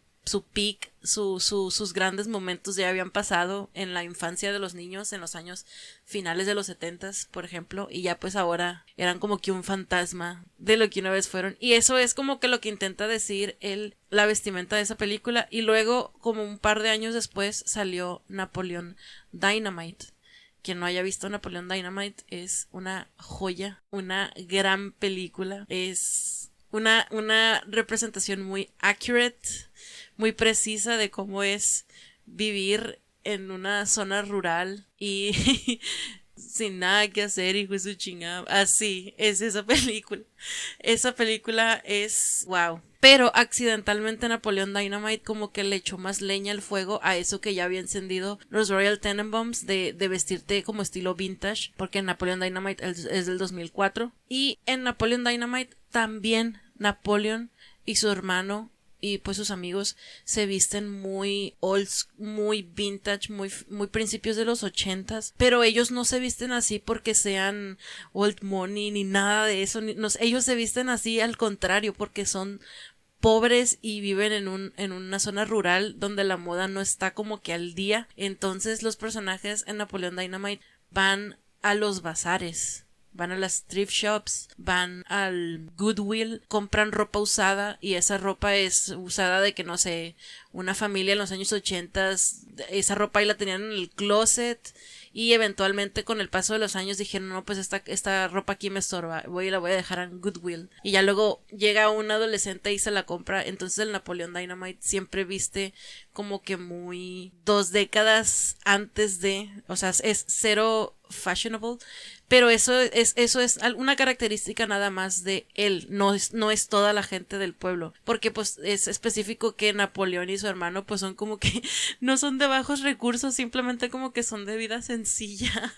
peak, sus grandes momentos ya habían pasado en la infancia de los niños, en los años finales de los 70s, por ejemplo, y ya pues ahora eran como que un fantasma de lo que una vez fueron, y eso es como que lo que intenta decir la vestimenta de esa película. Y luego, como un par de años después, salió Napoleon Dynamite. Quien no haya visto Napoleon Dynamite es una joya, una gran película, es una representación muy accurate, muy precisa de cómo es vivir en una zona rural y sin nada que hacer, hijo de su chingada. Así es esa película. Esa película es wow. Pero accidentalmente Napoleon Dynamite como que le echó más leña al fuego a eso que ya había encendido los Royal Tenenbaums de vestirte como estilo vintage, porque Napoleon Dynamite es del 2004. Y en Napoleon Dynamite también Napoleon y su hermano y pues sus amigos se visten muy muy vintage, muy principios de los 80s, pero ellos no se visten así porque sean old money ni nada de eso, ellos se visten así al contrario porque son pobres y viven en una zona rural donde la moda no está como que al día. Entonces los personajes en Napoleon Dynamite van a los bazares, van a las thrift shops, van al Goodwill, compran ropa usada, y esa ropa es usada de que no sé, una familia en los años 80, esa ropa ahí la tenían en el closet, y eventualmente con el paso de los años dijeron, no, pues esta ropa aquí me estorba, la voy a dejar en Goodwill. Y ya luego llega un adolescente y se la compra. Entonces el Napoleon Dynamite siempre viste como que muy 2 décadas antes de, o sea, es cero fashionable, pero eso es una característica nada más de él, no es toda la gente del pueblo, porque pues es específico que Napoleón y su hermano pues son como que no son de bajos recursos, simplemente como que son de vida sencilla.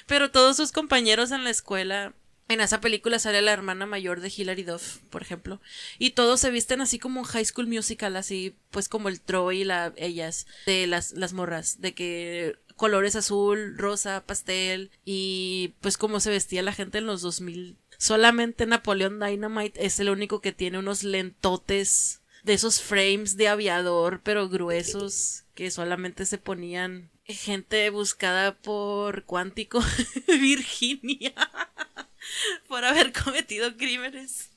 Pero todos sus compañeros en la escuela, en esa película sale la hermana mayor de Hilary Duff, por ejemplo, y todos se visten así como un High School Musical, así pues como el Troy y ellas, de las morras, de que colores azul, rosa, pastel, y pues como se vestía la gente en los 2000. Solamente Napoleon Dynamite es el único que tiene unos lentotes de esos frames de aviador, pero gruesos, que solamente se ponían gente buscada por Cuántico, Virginia, por haber cometido crímenes.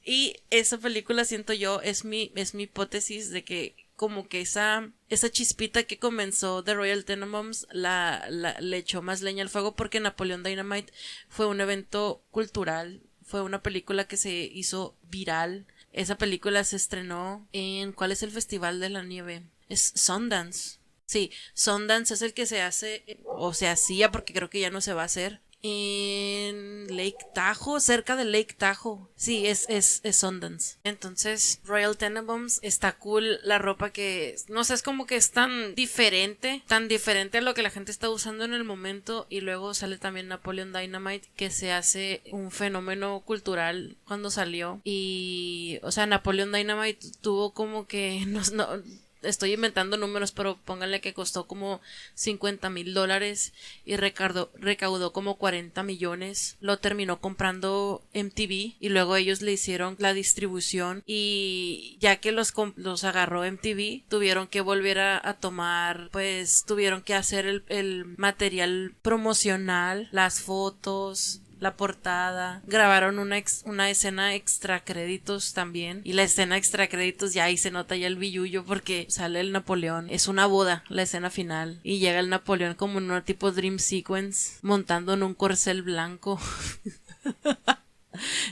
Y esa película, siento yo, es mi hipótesis de que como que esa chispita que comenzó The Royal Tenenbaums le echó más leña al fuego, porque Napoleon Dynamite fue un evento cultural, fue una película que se hizo viral. Esa película se estrenó en... ¿cuál es el festival de la nieve? Es Sundance. Sí, Sundance es el que se hace, o se hacía, porque creo que ya no se va a hacer. en Lake Tahoe, cerca de Lake Tahoe. Sí, es Sundance. Entonces, Royal Tenenbaums está cool. La ropa que, no sé, es como que es tan diferente a lo que la gente está usando en el momento. Y luego sale también Napoleon Dynamite, que se hace un fenómeno cultural cuando salió. Y, o sea, Napoleon Dynamite tuvo como que, no estoy inventando números, pero pónganle que costó como $50,000 y recaudó como 40 millones. Lo terminó comprando MTV y luego ellos le hicieron la distribución, y ya que los agarró MTV, tuvieron que volver a tomar, pues tuvieron que hacer el material promocional, las fotos, la portada, grabaron una escena extra créditos también, y la escena extra créditos ya ahí se nota ya el billullo porque sale el Napoleón, es una boda la escena final y llega el Napoleón como en una tipo dream sequence montando en un corcel blanco.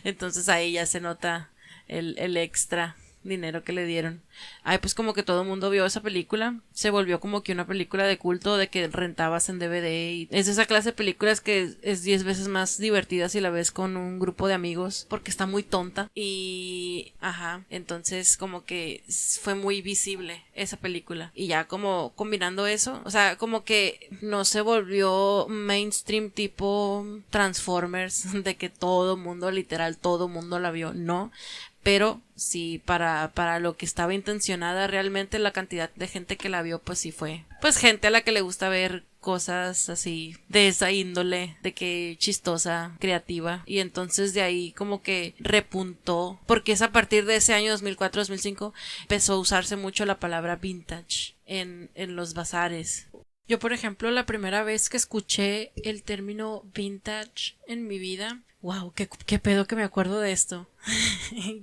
Entonces ahí ya se nota el extra dinero que le dieron. Ay, pues como que todo el mundo vio esa película, se volvió como que una película de culto, de que rentabas en DVD, y es esa clase de películas que es 10 veces más divertida si la ves con un grupo de amigos, porque está muy tonta y ajá, entonces como que fue muy visible esa película, y ya como combinando eso, o sea, como que no se volvió mainstream tipo Transformers, de que todo mundo, literal todo mundo la vio, no, pero sí, para lo que estaba intencionada realmente, la cantidad de gente que la vio, pues sí fue, pues gente a la que le gusta ver cosas así de esa índole, de que chistosa, creativa, y entonces de ahí como que repuntó, porque es a partir de ese año 2004-2005 empezó a usarse mucho la palabra vintage en los bazares. Yo, por ejemplo, la primera vez que escuché el término vintage en mi vida, wow, qué pedo que me acuerdo de esto.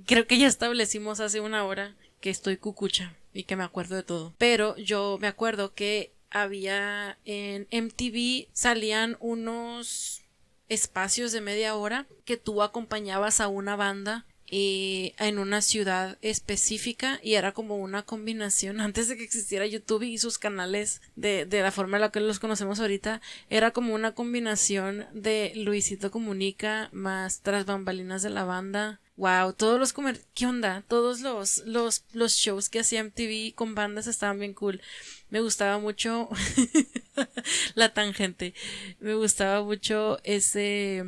Creo que ya establecimos hace una hora que estoy cucucha y que me acuerdo de todo. Pero yo me acuerdo que había en MTV, salían unos espacios de media hora que tú acompañabas a una banda en una ciudad específica, y era como una combinación, antes de que existiera YouTube y sus canales de la forma en la que los conocemos ahorita, era como una combinación de Luisito Comunica más Tras Bambalinas de la Banda. Wow, todos los ¿qué onda? Todos los shows que hacía MTV con bandas estaban bien cool. Me gustaba mucho la tangente. Me gustaba mucho ese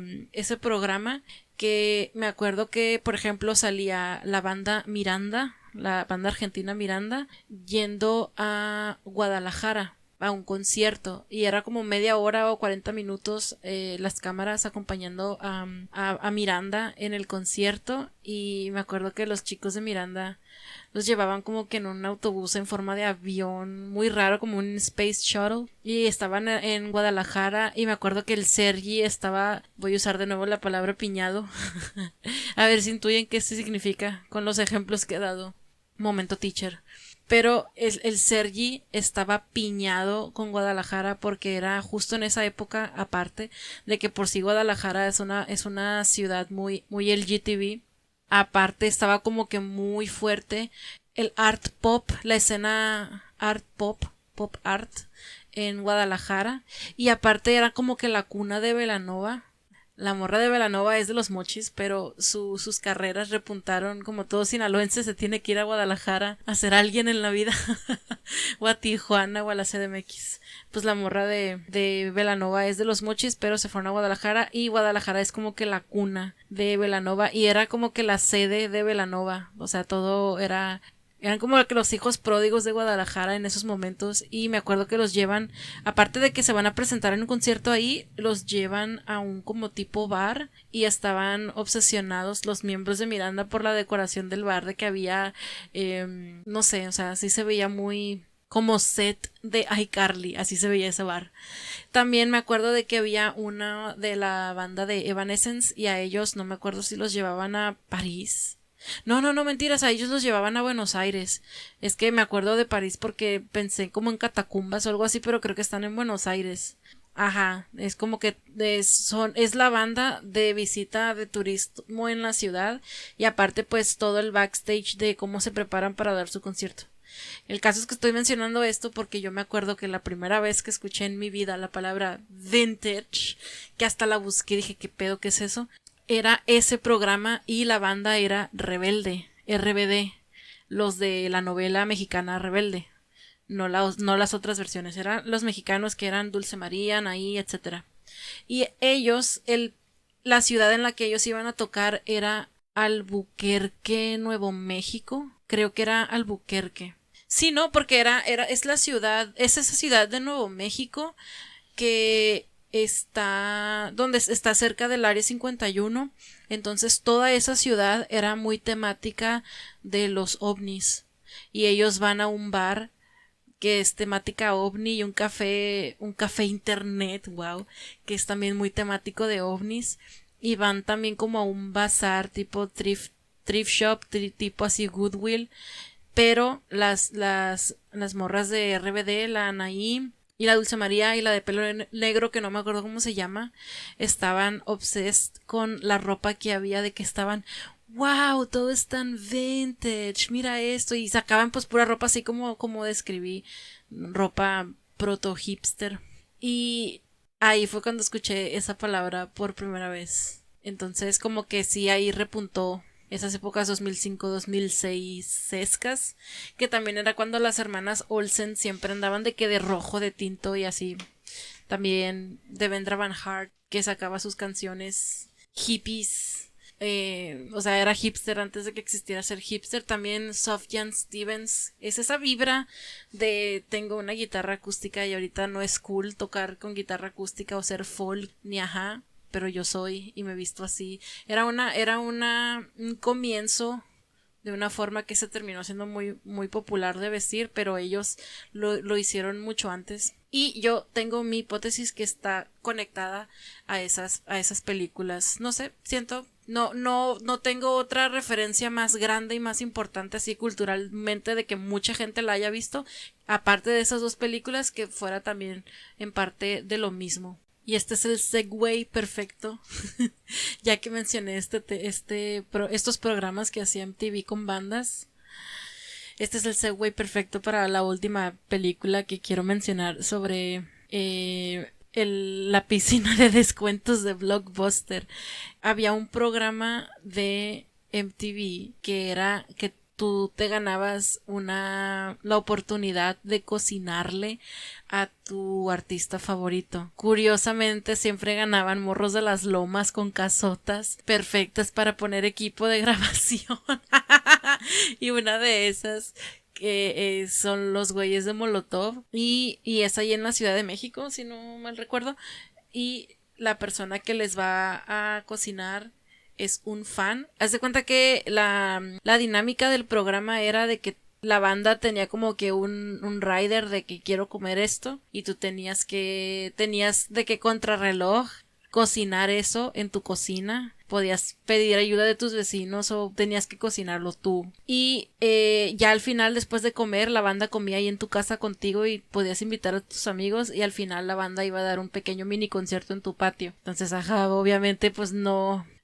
programa, que me acuerdo que, por ejemplo, salía la banda Miranda, la banda argentina Miranda, yendo a Guadalajara a un concierto, y era como media hora o 40 minutos las cámaras acompañando a Miranda en el concierto, y me acuerdo que los chicos de Miranda los llevaban como que en un autobús en forma de avión muy raro, como un space shuttle, y estaban en Guadalajara, y me acuerdo que el Sergi estaba, voy a usar de nuevo la palabra piñado, a ver si intuyen qué significa con los ejemplos que he dado. Momento teacher. Pero el Sergi estaba piñado con Guadalajara porque era justo en esa época, aparte de que por sí Guadalajara es una ciudad muy, muy LGTB. Aparte estaba como que muy fuerte el art pop, la escena art pop art en Guadalajara, y aparte era como que la cuna de Belanova. La morra de Belanova es de Los Mochis, pero sus carreras repuntaron. Como todo sinaloense se tiene que ir a Guadalajara a ser alguien en la vida o a Tijuana o a la CDMX. Pues la morra de Belanova es de Los Mochis, pero se fueron a Guadalajara, y Guadalajara es como que la cuna de Belanova, y era como que la sede de Belanova. O sea, todo eran como que los hijos pródigos de Guadalajara en esos momentos, y me acuerdo que los llevan, aparte de que se van a presentar en un concierto ahí, los llevan a un como tipo bar, y estaban obsesionados los miembros de Miranda por la decoración del bar, de que había, no sé, o sea, sí se veía muy como set de iCarly, así se veía ese bar. También me acuerdo de que había una de la banda de Evanescence, y a ellos no me acuerdo si los llevaban a París. No, mentiras, a ellos los llevaban a Buenos Aires. Es que me acuerdo de París porque pensé como en catacumbas o algo así, pero creo que están en Buenos Aires. Ajá, es como que es la banda de visita de turismo en la ciudad, y aparte pues todo el backstage de cómo se preparan para dar su concierto. El caso es que estoy mencionando esto porque yo me acuerdo que la primera vez que escuché en mi vida la palabra vintage, que hasta la busqué y dije, ¿qué pedo, qué es eso? Era ese programa y la banda era Rebelde, RBD, los de la novela mexicana Rebelde. No las otras versiones, eran los mexicanos que eran Dulce María, Anaí, etcétera. Y ellos, la ciudad en la que ellos iban a tocar era Albuquerque, Nuevo México. Creo que era Albuquerque. Sí, no, porque es la ciudad, es esa ciudad de Nuevo México que donde está cerca del Área 51. Entonces toda esa ciudad era muy temática de los ovnis. Y ellos van a un bar que es temática ovni y un café internet, wow, que es también muy temático de ovnis. Y van también como a un bazar tipo thrift shop, tipo así Goodwill. Pero las morras de RBD, la Anaí y la Dulce María y la de pelo negro, que no me acuerdo cómo se llama, estaban obsessed con la ropa que había, de que estaban, wow, todo es tan vintage, mira esto, y sacaban pues pura ropa así como describí, ropa proto hipster. Y ahí fue cuando escuché esa palabra por primera vez. Entonces como que sí, ahí repuntó esas épocas 2005-2006 sescas, que también era cuando las hermanas Olsen siempre andaban de que de rojo, de tinto y así. También Devendra Van Hart, que sacaba sus canciones hippies, o sea, era hipster antes de que existiera ser hipster. También Sufjan Stevens, es esa vibra de tengo una guitarra acústica y ahorita no es cool tocar con guitarra acústica o ser folk ni ajá, pero yo soy y me visto así. Era un comienzo de una forma que se terminó siendo muy, muy popular de vestir, pero ellos lo hicieron mucho antes. Y yo tengo mi hipótesis que está conectada a esas películas. No sé, siento, no tengo otra referencia más grande y más importante así culturalmente de que mucha gente la haya visto, aparte de esas dos películas, que fuera también en parte de lo mismo. Y este es el segue perfecto, ya que mencioné estos programas que hacía MTV con bandas. Este es el segue perfecto para la última película que quiero mencionar sobre la piscina de descuentos de Blockbuster. Había un programa de MTV que era que tú te ganabas la oportunidad de cocinarle a tu artista favorito. Curiosamente siempre ganaban morros de las lomas con casotas perfectas para poner equipo de grabación. Y una de esas que son los güeyes de Molotov y es ahí en la Ciudad de México, si no mal recuerdo, y la persona que les va a cocinar es un fan. Haz de cuenta que la dinámica del programa era de que la banda tenía como que un rider de que quiero comer esto y tú tenías de que contrarreloj cocinar eso en tu cocina. Podías pedir ayuda de tus vecinos o tenías que cocinarlo tú. Y ya al final, después de comer, la banda comía ahí en tu casa contigo y podías invitar a tus amigos y al final la banda iba a dar un pequeño mini concierto en tu patio. Entonces, ajá, obviamente pues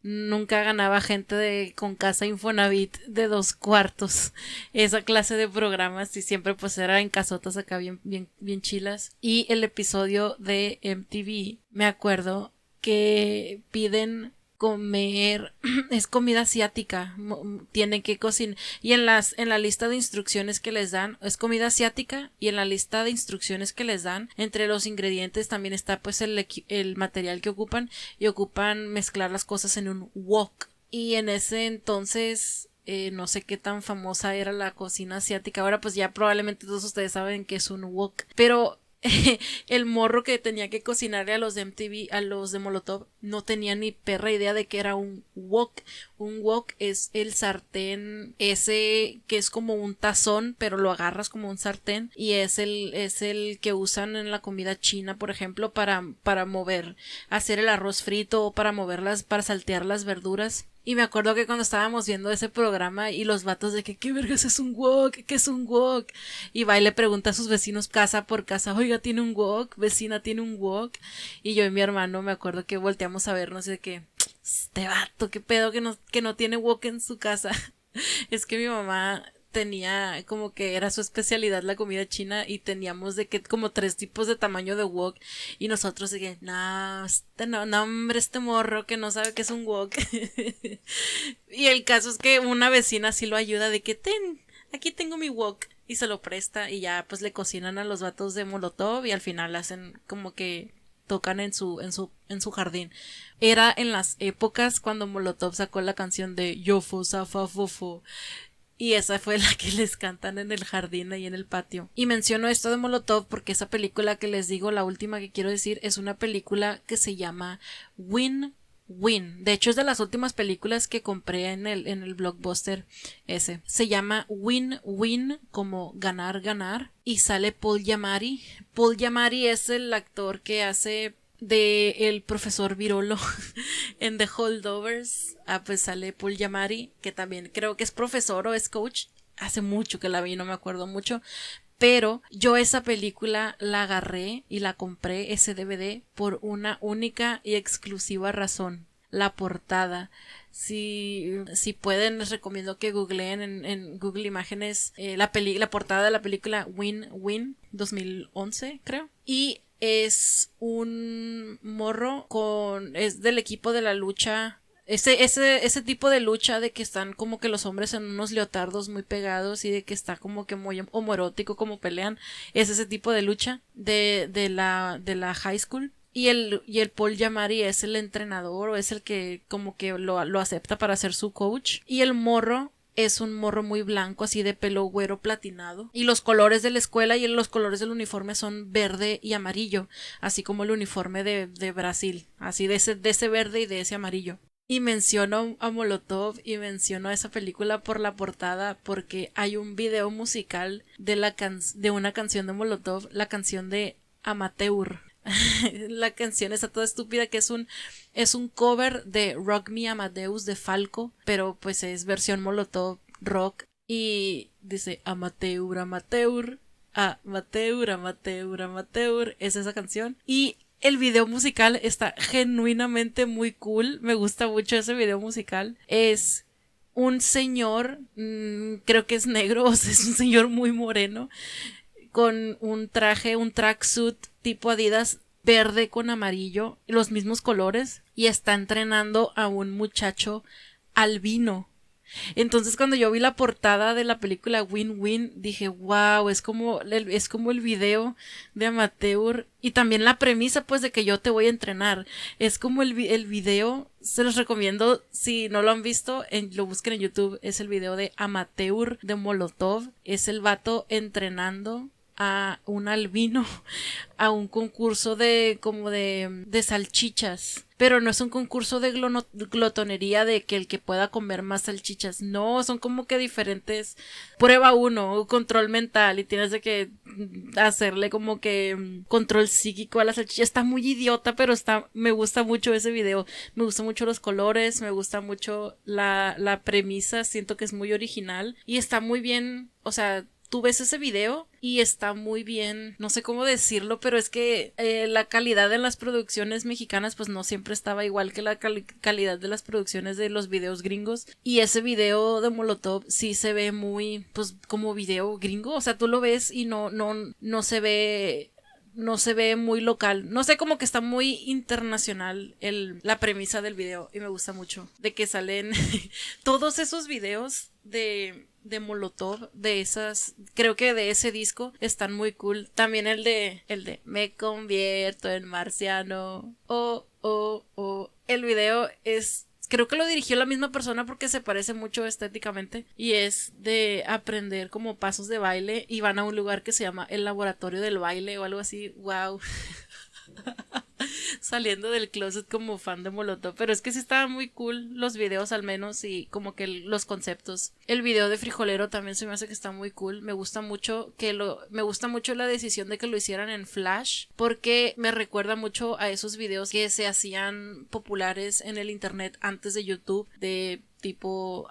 nunca ganaba gente con casa Infonavit de 2 cuartos. Esa clase de programas y siempre pues era en casotas acá bien, bien, bien chilas. Y el episodio de MTV, me acuerdo que piden comer, es comida asiática, tienen que cocinar, y en la lista de instrucciones que les dan es comida asiática, y en la lista de instrucciones que les dan entre los ingredientes también está pues el material que ocupan, y ocupan mezclar las cosas en un wok. Y en ese entonces no sé qué tan famosa era la cocina asiática. Ahora pues ya probablemente todos ustedes saben que es un wok, pero el morro que tenía que cocinarle a los de MTV, a los de Molotov, no tenía ni perra idea de que era un wok. Un wok es el sartén ese que es como un tazón, pero lo agarras como un sartén, y es el que usan en la comida china, por ejemplo, para hacer el arroz frito o para para saltear las verduras. Y me acuerdo que cuando estábamos viendo ese programa y los vatos de que ¿qué vergas es un wok? ¿Qué es un wok? Y va y le pregunta a sus vecinos casa por casa, oiga, ¿tiene un wok? Vecina, ¿tiene un wok? Y yo y mi hermano me acuerdo que volteamos a vernos de que este vato, qué pedo que no tiene wok en su casa. Es que mi mamá tenía como que era su especialidad la comida china y teníamos de que como 3 tipos de tamaño de wok y nosotros de que no, hombre, este morro que no sabe qué es un wok. Y el caso es que una vecina sí lo ayuda de que aquí tengo mi wok y se lo presta y ya pues le cocinan a los vatos de Molotov y al final hacen como que tocan en su jardín. Era en las épocas cuando Molotov sacó la canción de Yofo, Safa, Fofo. Y esa fue la que les cantan en el jardín ahí en el patio. Y menciono esto de Molotov porque esa película que les digo, la última que quiero decir, es una película que se llama Win Win. De hecho es de las últimas películas que compré en el Blockbuster ese. Se llama Win Win, como ganar ganar, y sale Paul Giamatti. Paul Giamatti es el actor que hace de el profesor Virolo en The Holdovers. Pues sale Paul Giamatti, que también creo que es profesor o es coach. Hace mucho que la vi, no me acuerdo mucho. Pero yo esa película la agarré y la compré, ese DVD, por una única y exclusiva razón: la portada. Si pueden, les recomiendo que googleen en Google Imágenes la portada de la película Win Win 2011, creo. Y es un morro es del equipo de la lucha. Ese tipo de lucha de que están como que los hombres en unos leotardos muy pegados y de que está como que muy homoerótico como pelean, es ese tipo de lucha de la high school. Y el Paul Giamatti es el entrenador o es el que como que lo acepta para ser su coach. Y el morro es un morro muy blanco, así de pelo güero platinado. Y los colores de la escuela y los colores del uniforme son verde y amarillo, así como el uniforme de Brasil, así de ese verde y de ese amarillo. Y menciono a Molotov y menciono a esa película por la portada porque hay un video musical de una canción de Molotov, la canción de Amateur. La canción está toda estúpida, que es un cover de Rock Me Amadeus de Falco, pero pues es versión Molotov rock y dice Amateur, Amateur, Amateur, Amateur, Amateur, es esa canción. Y el video musical está genuinamente muy cool, me gusta mucho ese video musical. Es un señor, creo que es negro, o sea, es un señor muy moreno, con un tracksuit tipo Adidas verde con amarillo, los mismos colores, y está entrenando a un muchacho albino. Entonces cuando yo vi la portada de la película Win Win dije wow, es como el video de Amateur, y también la premisa pues de que yo te voy a entrenar, es como el video. Se los recomiendo, si no lo han visto, lo busquen en YouTube. Es el video de Amateur de Molotov, es el vato entrenando a un albino a un concurso de salchichas, pero no es un concurso de glotonería de que el que pueda comer más salchichas, no, son como que diferentes. Prueba 1, control mental, y tienes de que hacerle como que control psíquico a la salchicha. Está muy idiota, pero me gusta mucho ese video, me gustan mucho los colores, me gusta mucho la premisa, siento que es muy original y está muy bien, o sea, tú ves ese video y está muy bien, no sé cómo decirlo, pero es que la calidad en las producciones mexicanas pues no siempre estaba igual que la calidad de las producciones de los videos gringos, y ese video de Molotov sí se ve muy pues como video gringo, o sea, tú lo ves y no se ve muy local, no sé, como que está muy internacional la premisa del video, y me gusta mucho de que salen todos esos videos de Molotov, creo que de ese disco, están muy cool. También el de me convierto en marciano, el video creo que lo dirigió la misma persona porque se parece mucho estéticamente, y es de aprender como pasos de baile y van a un lugar que se llama el laboratorio del baile o algo así. Wow. Saliendo del closet como fan de Molotov, pero es que sí estaban muy cool los videos, al menos, y como que los conceptos. El video de Frijolero también se me hace que está muy cool. Me gusta mucho la decisión de que lo hicieran en Flash, porque me recuerda mucho a esos videos que se hacían populares en el internet antes de YouTube, de tipo,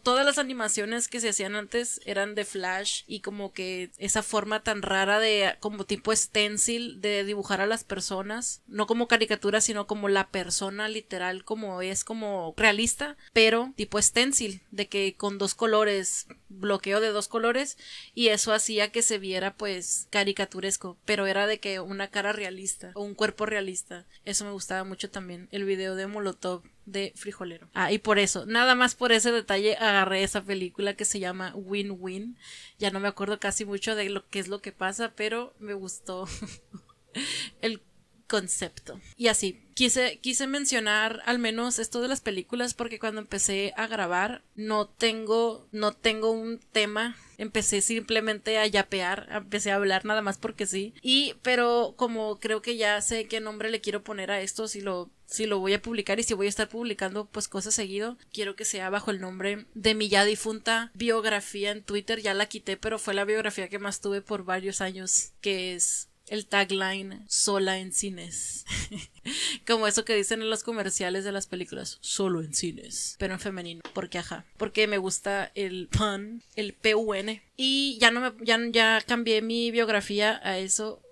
todas las animaciones que se hacían antes eran de Flash y como que esa forma tan rara de como tipo stencil de dibujar a las personas, no como caricatura sino como la persona literal como es como realista, pero tipo stencil, de que con 2 colores, bloqueo de 2 colores y eso hacía que se viera pues caricaturesco, pero era de que una cara realista o un cuerpo realista. Eso me gustaba mucho también, el video de Molotov de Frijolero. Y por eso, nada más por ese detalle agarré esa película que se llama Win Win. Ya no me acuerdo casi mucho de lo que es lo que pasa, pero me gustó el concepto. Y así, quise mencionar al menos esto de las películas porque cuando empecé a grabar no tengo un tema. Empecé simplemente a yapear, empecé a hablar nada más porque sí. Pero como creo que ya sé qué nombre le quiero poner a esto, si lo voy a publicar y si voy a estar publicando pues cosas seguido, quiero que sea bajo el nombre de mi ya difunta biografía en Twitter. Ya la quité, pero fue la biografía que más tuve por varios años, que es el tagline sola en cines. Como eso que dicen en los comerciales de las películas, solo en cines, pero en femenino, porque me gusta el pun, el PUN. Y ya cambié mi biografía a eso.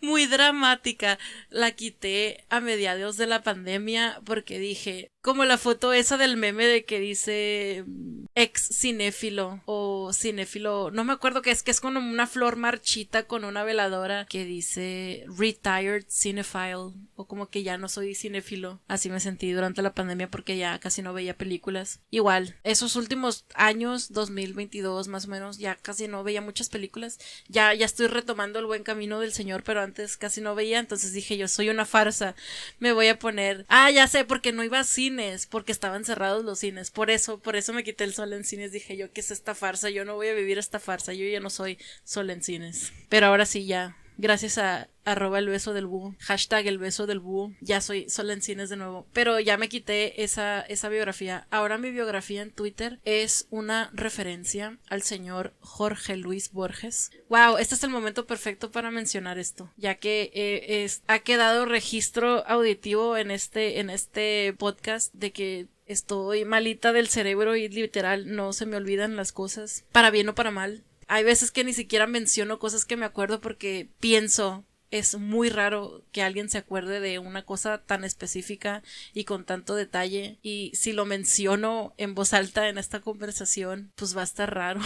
Muy dramática. La quité a mediados de la pandemia porque dije, como la foto esa del meme de que dice ex cinéfilo o cinéfilo, no me acuerdo qué es, que es como una flor marchita con una veladora que dice retired cinephile, o como que ya no soy cinéfilo. Así me sentí durante la pandemia porque ya casi no veía películas. Igual, esos últimos años, 2022 más o menos, ya casi no veía muchas películas. Ya estoy retomando el buen camino del Señor, pero antes casi no veía, entonces dije yo, soy una farsa, me voy a poner, ya sé, porque no iba a cines, porque estaban cerrados los cines, por eso me quité el sol en cines. Dije yo, ¿qué es esta farsa? Yo no voy a vivir esta farsa, yo ya no soy sol en cines. Pero ahora sí, ya, gracias a @el beso del búho, hashtag el beso del búho, ya soy sola en cines de nuevo, pero ya me quité esa biografía. Ahora mi biografía en Twitter es una referencia al señor Jorge Luis Borges. Wow, este es el momento perfecto para mencionar esto, ya que ha quedado registro auditivo en este podcast de que estoy malita del cerebro y literal no se me olvidan las cosas, para bien o para mal. Hay veces que ni siquiera menciono cosas que me acuerdo porque pienso, es muy raro que alguien se acuerde de una cosa tan específica y con tanto detalle, y si lo menciono en voz alta en esta conversación, pues va a estar raro.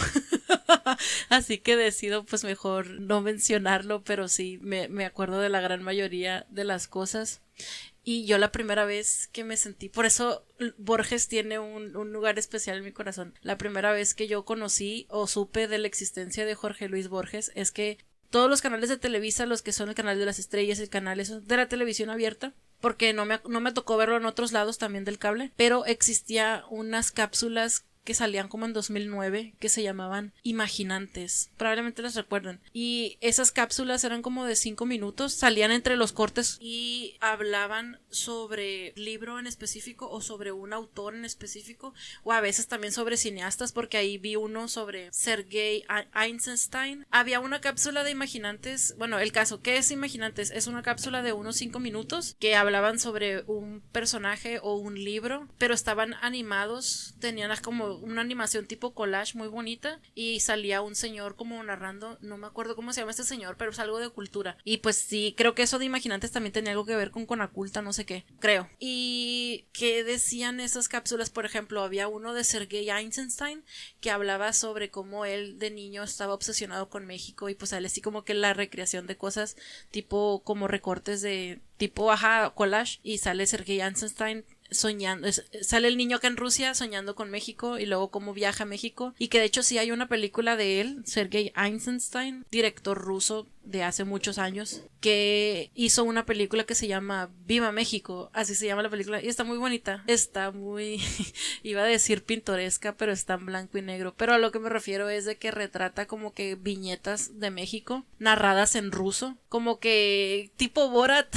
Así que decido pues mejor no mencionarlo, pero sí me acuerdo de la gran mayoría de las cosas. Y yo la primera vez que me sentí, por eso Borges tiene un lugar especial en mi corazón. La primera vez que yo conocí o supe de la existencia de Jorge Luis Borges es que todos los canales de Televisa, los que son el canal de las estrellas, el canal de la televisión abierta, porque no me tocó verlo en otros lados también del cable, pero existía unas cápsulas que salían como en 2009 que se llamaban Imaginantes, probablemente las recuerden, y esas cápsulas eran como de 5 minutos, salían entre los cortes y hablaban sobre libro en específico o sobre un autor en específico, o a veces también sobre cineastas, porque ahí vi uno sobre Sergei Eisenstein. Había una cápsula de Imaginantes, bueno, el caso, ¿qué es Imaginantes? Es una cápsula de unos 5 minutos que hablaban sobre un personaje o un libro, pero estaban animados, tenían como una animación tipo collage muy bonita, y salía un señor como narrando, no me acuerdo cómo se llama este señor, pero es algo de cultura, y pues sí, creo que eso de Imaginantes también tenía algo que ver con Conaculta, no sé qué, creo. Y ¿qué decían esas cápsulas? Por ejemplo, había uno de Sergei Eisenstein que hablaba sobre cómo él de niño estaba obsesionado con México, y pues a él así como que la recreación de cosas tipo como recortes de tipo collage, y sale Sergei Eisenstein soñando, sale el niño acá en Rusia soñando con México y luego cómo viaja a México, y que de hecho sí hay una película de él, Sergei Eisenstein, director ruso de hace muchos años, que hizo una película que se llama Viva México, así se llama la película, y está muy bonita, está muy iba a decir pintoresca, pero está en blanco y negro, pero a lo que me refiero es de que retrata como que viñetas de México narradas en ruso, como que tipo Borat,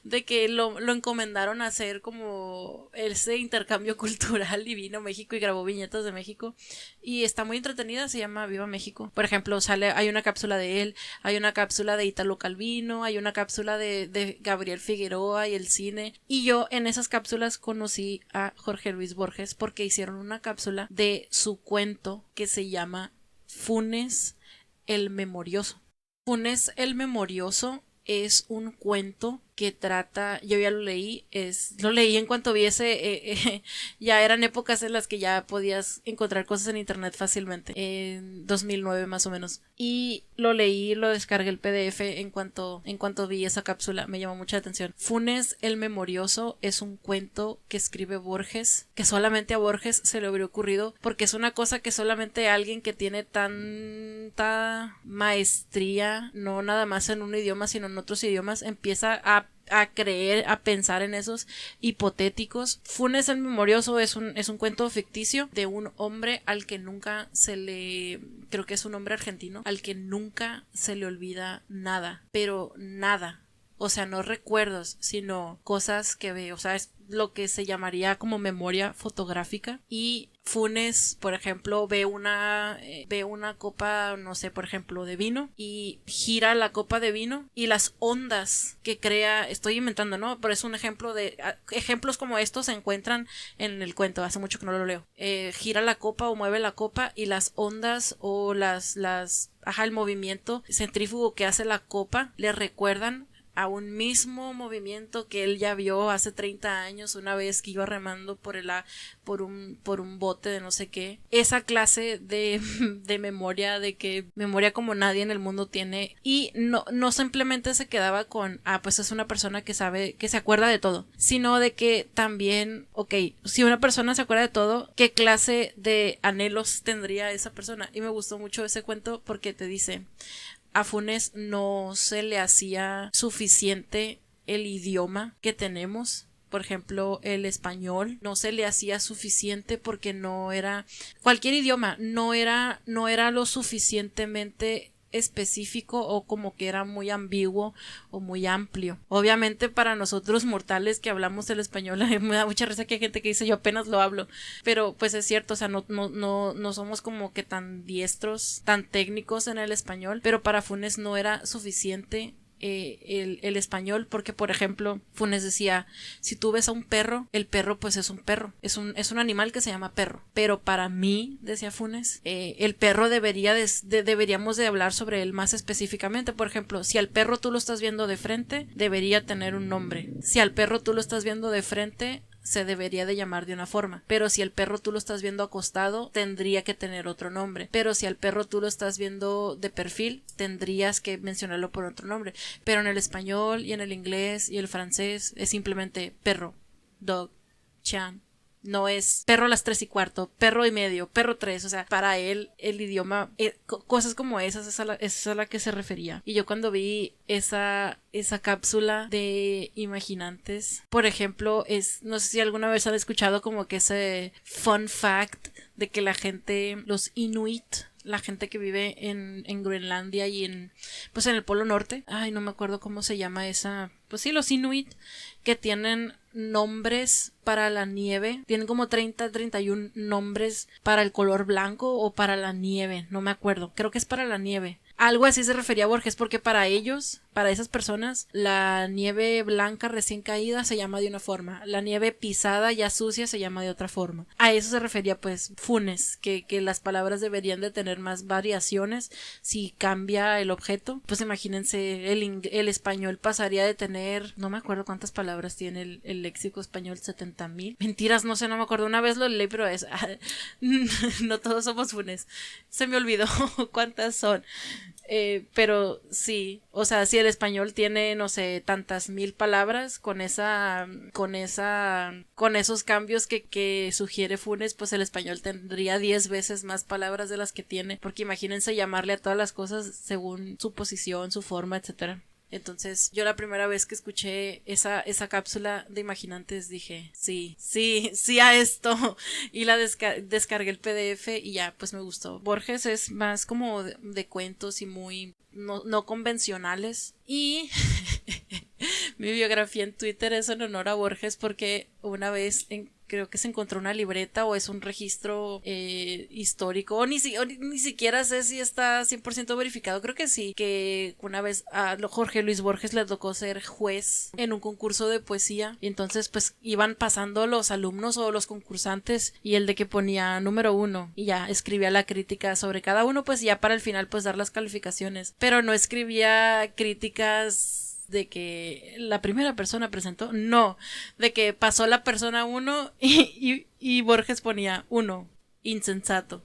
de que lo encomendaron a hacer como ese intercambio cultural, y vino a México y grabó viñetas de México, y está muy entretenida, se llama Viva México. Por ejemplo, hay una cápsula de él, hay una cápsula de Italo Calvino, hay una cápsula de Gabriel Figueroa y el cine. Y yo en esas cápsulas conocí a Jorge Luis Borges porque hicieron una cápsula de su cuento que se llama Funes el Memorioso. Funes el Memorioso es un cuento que trata, yo ya lo leí en cuanto vi ya eran épocas en las que ya podías encontrar cosas en internet fácilmente, en 2009 más o menos, y lo leí, lo descargué el PDF en cuanto vi esa cápsula, me llamó mucha atención. Funes el Memorioso es un cuento que escribe Borges, que solamente a Borges se le habría ocurrido, porque es una cosa que solamente alguien que tiene tanta maestría, no nada más en un idioma sino en otros idiomas, empieza a creer, a pensar en esos hipotéticos. Funes el Memorioso es un cuento ficticio de un hombre al que nunca creo que es un hombre argentino, al que nunca se le olvida nada, pero nada. O sea, no recuerdos, sino cosas que ve, o sea, es lo que se llamaría como memoria fotográfica. Y Funes, por ejemplo, ve una copa, no sé, por ejemplo, de vino, y gira la copa de vino y las ondas que crea, estoy inventando, ¿no? Pero es un ejemplo ejemplos como estos se encuentran en el cuento, hace mucho que no lo leo. Gira la copa o mueve la copa y las ondas o el movimiento centrífugo que hace la copa le recuerdan a un mismo movimiento que él ya vio hace 30 años una vez que iba remando por un bote de no sé qué. Esa clase de memoria, memoria como nadie en el mundo tiene, y no simplemente se quedaba con pues es una persona que sabe, que se acuerda de todo, sino de que también, si una persona se acuerda de todo, ¿qué clase de anhelos tendría esa persona? Y me gustó mucho ese cuento porque te dice, a Funes no se le hacía suficiente el idioma que tenemos. Por ejemplo, el español no se le hacía suficiente porque cualquier idioma no era lo suficientemente específico, o como que era muy ambiguo o muy amplio. Obviamente para nosotros mortales que hablamos el español me da mucha risa que hay gente que dice yo apenas lo hablo, pero pues es cierto, o sea, no somos como que tan diestros, tan técnicos en el español, pero para Funes no era suficiente el español, porque por ejemplo Funes decía, si tú ves a un perro, el perro pues es un perro, es un animal que se llama perro, pero para mí, decía Funes, el perro deberíamos de hablar sobre él más específicamente. Por ejemplo, si al perro tú lo estás viendo de frente, debería tener un nombre. Si al perro tú lo estás viendo de frente, se debería de llamar de una forma, pero si el perro tú lo estás viendo acostado, tendría que tener otro nombre, pero si al perro tú lo estás viendo de perfil, tendrías que mencionarlo por otro nombre. Pero en el español y en el inglés y el francés es simplemente perro, dog, chan. No es perro a las 3:15, perro y medio, perro 3, o sea, para él el idioma, cosas como esas, esa es a la que se refería. Y yo cuando vi esa cápsula de Imaginantes, por ejemplo, no sé si alguna vez han escuchado como que ese fun fact de que los Inuit, la gente que vive en Groenlandia y en el Polo Norte, no me acuerdo cómo se llama pues sí, los Inuit, que tienen nombres para la nieve, tienen como 31 nombres para el color blanco o para la nieve, no me acuerdo, creo que es para la nieve. Algo así se refería a Borges, porque para ellos, para esas personas, la nieve blanca recién caída se llama de una forma, la nieve pisada ya sucia se llama de otra forma. A eso se refería pues Funes, que las palabras deberían de tener más variaciones si cambia el objeto. Pues imagínense, el español pasaría de tener, no me acuerdo cuántas palabras tiene el léxico español, 70,000. Mentiras, no sé, no me acuerdo, una vez lo leí, pero no todos somos Funes, se me olvidó cuántas son. Pero sí, o sea, si el español tiene, no sé, tantas mil palabras, con esos cambios que sugiere Funes, pues el español tendría 10 veces más palabras de las que tiene, porque imagínense llamarle a todas las cosas según su posición, su forma, etcétera. Entonces, yo la primera vez que escuché esa cápsula de Imaginantes dije, sí a esto, y la descargué el PDF y ya, pues me gustó. Borges es más como de cuentos y muy no convencionales, y mi biografía en Twitter es en honor a Borges porque una vez creo que se encontró una libreta o es un registro histórico, o ni siquiera sé si está 100% verificado, creo que sí, que una vez a Jorge Luis Borges le tocó ser juez en un concurso de poesía y entonces pues iban pasando los alumnos o los concursantes y el de que ponía número 1 y ya escribía la crítica sobre cada uno, pues ya para el final pues dar las calificaciones, pero no escribía críticas de que la primera persona presentó, no, de que pasó la persona 1 y Borges ponía 1, insensato.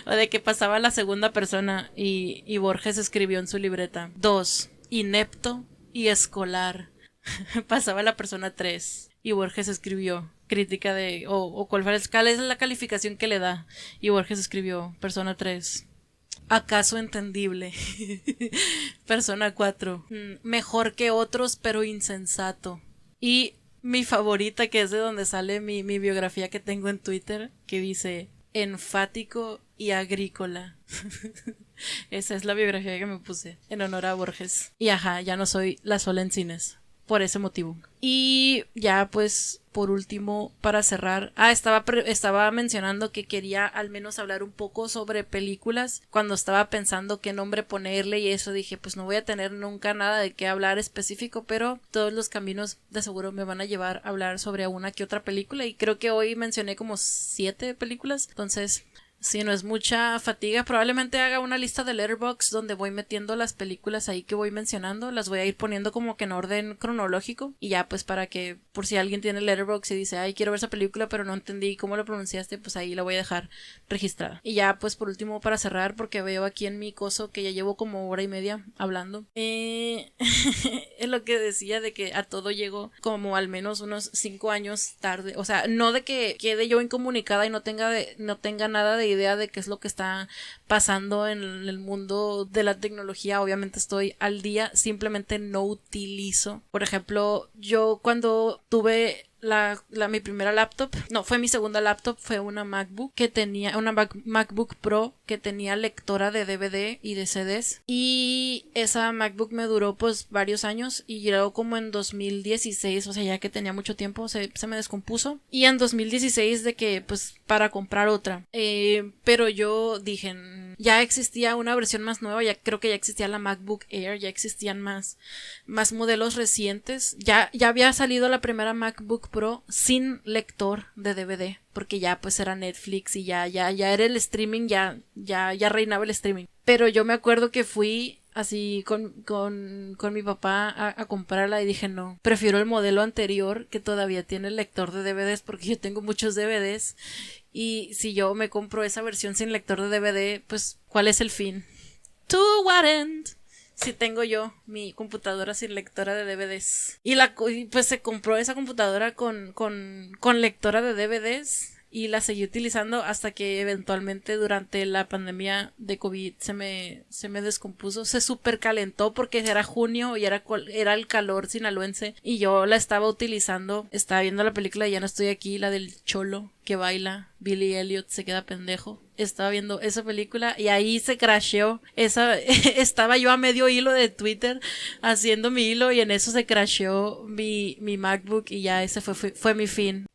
O de que pasaba la segunda persona y Borges escribió en su libreta 2, inepto y escolar. Pasaba la persona 3 y Borges escribió crítica de o cuál es la calificación que le da y Borges escribió persona 3, acaso entendible. Persona 4, mejor que otros pero insensato. Y mi favorita, que es de donde sale mi biografía que tengo en Twitter, que dice enfático y agrícola. Esa es la biografía que me puse en honor a Borges. Y ajá, ya no soy la sola en cines por ese motivo. Y ya pues por último para cerrar, estaba mencionando que quería al menos hablar un poco sobre películas. Cuando estaba pensando qué nombre ponerle y eso dije pues no voy a tener nunca nada de qué hablar específico, pero todos los caminos de seguro me van a llevar a hablar sobre una que otra película y creo que hoy mencioné como 7 películas, entonces si no es mucha fatiga, probablemente haga una lista de Letterboxd donde voy metiendo las películas ahí que voy mencionando, las voy a ir poniendo como que en orden cronológico y ya pues para que por si alguien tiene Letterboxd y dice ay quiero ver esa película pero no entendí cómo lo pronunciaste, pues ahí la voy a dejar registrada. Y ya pues por último para cerrar, porque veo aquí en mi coso que ya llevo como hora y media hablando, es lo que decía de que a todo llego como al menos unos 5 años tarde, o sea, no de que quede yo incomunicada y no tenga nada de idea de qué es lo que está pasando en el mundo de la tecnología. Obviamente estoy al día, simplemente no utilizo. Por ejemplo, yo cuando tuve mi primera laptop, no, fue mi segunda laptop, fue una MacBook que tenía, una MacBook Pro que tenía lectora de DVD y de CDs y esa MacBook me duró pues varios años y llegó como en 2016, o sea ya que tenía mucho tiempo se me descompuso y en 2016 de que pues para comprar otra, pero yo dije ya existía una versión más nueva, ya creo que ya existía la MacBook Air, ya existían más modelos recientes, ya había salido la primera MacBook Pro sin lector de DVD, porque ya pues era Netflix y ya era el streaming, ya reinaba el streaming. Pero yo me acuerdo que fui así con mi papá a comprarla y dije no, prefiero el modelo anterior que todavía tiene el lector de DVDs porque yo tengo muchos DVDs y si yo me compro esa versión sin lector de DVD, pues ¿cuál es el fin? To what end? Si tengo yo mi computadora sin lectora de DVDs. Y pues se compró esa computadora con lectora de DVDs y la seguí utilizando hasta que eventualmente durante la pandemia de COVID se me descompuso, se supercalentó porque era junio y era el calor sinaloense y yo la estaba utilizando, estaba viendo la película de Ya no estoy aquí, la del cholo que baila, Billy Elliot se queda pendejo. Estaba viendo esa película y ahí se crasheó estaba yo a medio hilo de Twitter haciendo mi hilo y en eso se crasheó mi MacBook y ya ese fue mi fin.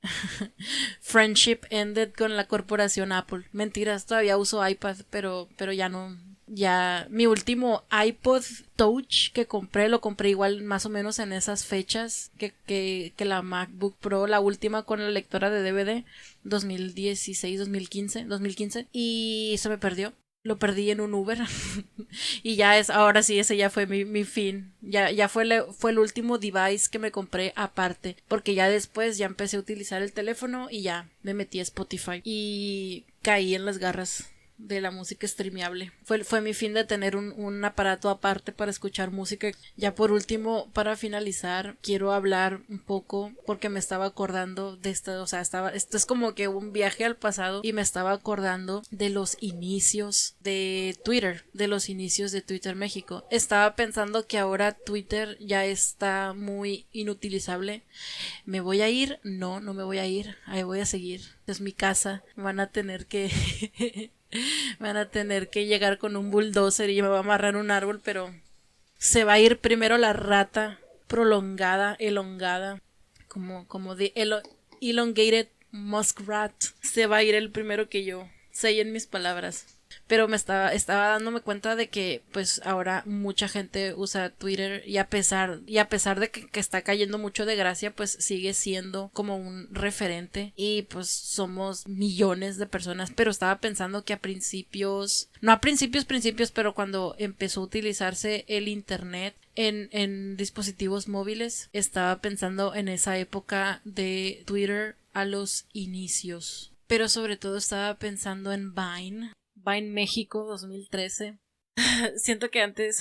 Friendship ended con la corporación Apple. Mentiras, todavía uso iPad, pero ya no. Ya mi último iPod Touch que lo compré igual más o menos en esas fechas que la MacBook Pro, la última con la lectora de DVD, 2015 y se me perdió. Lo perdí en un Uber y ahora sí, ese ya fue mi fin. Ya fue el último device que me compré aparte, porque ya después ya empecé a utilizar el teléfono y ya me metí a Spotify y caí en las garras de la música streameable. Fue mi fin de tener un aparato aparte para escuchar música. Ya por último, para finalizar, quiero hablar un poco porque me estaba acordando de esto, o sea, esto es como que un viaje al pasado y me estaba acordando de los inicios de Twitter México. Estaba pensando que ahora Twitter ya está muy inutilizable. ¿Me voy a ir? No me voy a ir. Ahí voy a seguir. Es mi casa. Van a tener que llegar con un bulldozer y me va a amarrar un árbol, pero se va a ir primero la rata prolongada, elongada, como de elongated muskrat se va a ir el primero que yo. Sellen mis palabras. Pero estaba dándome cuenta de que pues ahora mucha gente usa Twitter y a pesar de que está cayendo mucho de gracia, pues sigue siendo como un referente y pues somos millones de personas. Pero estaba pensando que no a principios, pero cuando empezó a utilizarse el internet en dispositivos móviles, estaba pensando en esa época de Twitter a los inicios. Pero sobre todo estaba pensando en Vine México 2013. Siento que antes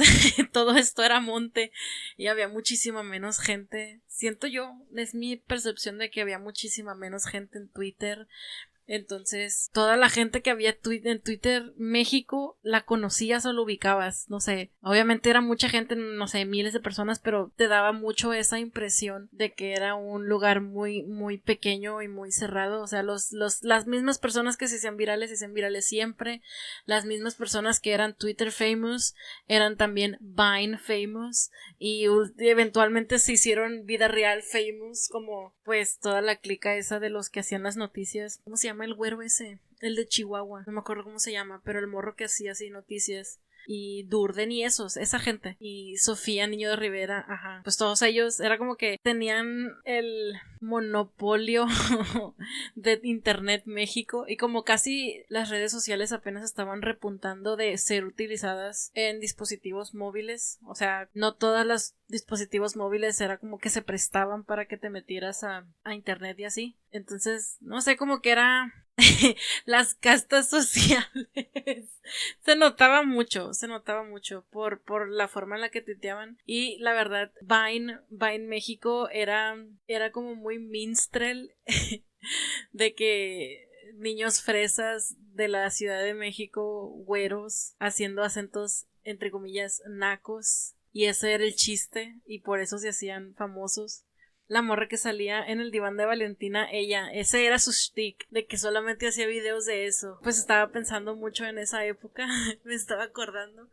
todo esto era monte y había muchísima menos gente. Siento yo, es mi percepción de que había muchísima menos gente en Twitter. Entonces, toda la gente que había en Twitter México la conocías o lo ubicabas, no sé, obviamente era mucha gente, no sé, miles de personas, pero te daba mucho esa impresión de que era un lugar muy, muy pequeño y muy cerrado. O sea, las mismas personas que se hacían virales siempre, las mismas personas que eran Twitter famous, eran también Vine famous, y eventualmente se hicieron vida real famous, como pues toda la clica esa de los que hacían las noticias. ¿Cómo se llama el güero ese? El de Chihuahua, no me acuerdo cómo se llama, pero el morro que hacía así noticias. Y Durden y esa gente. Y Sofía Niño de Rivera, ajá. Pues todos ellos era como que tenían el monopolio de Internet México. Y como casi las redes sociales apenas estaban repuntando de ser utilizadas en dispositivos móviles. O sea, no todos los dispositivos móviles era como que se prestaban para que te metieras a Internet y así. Entonces, no sé, como que era las castas sociales. se notaba mucho por la forma en la que tuiteaban. Y la verdad, Vine México era como muy minstrel de que niños fresas de la Ciudad de México, güeros, haciendo acentos entre comillas nacos, y ese era el chiste y por eso se hacían famosos. La morra que salía en el diván de Valentina, ese era su shtick, de que solamente hacía videos de eso. Pues estaba pensando mucho en esa época, me estaba acordando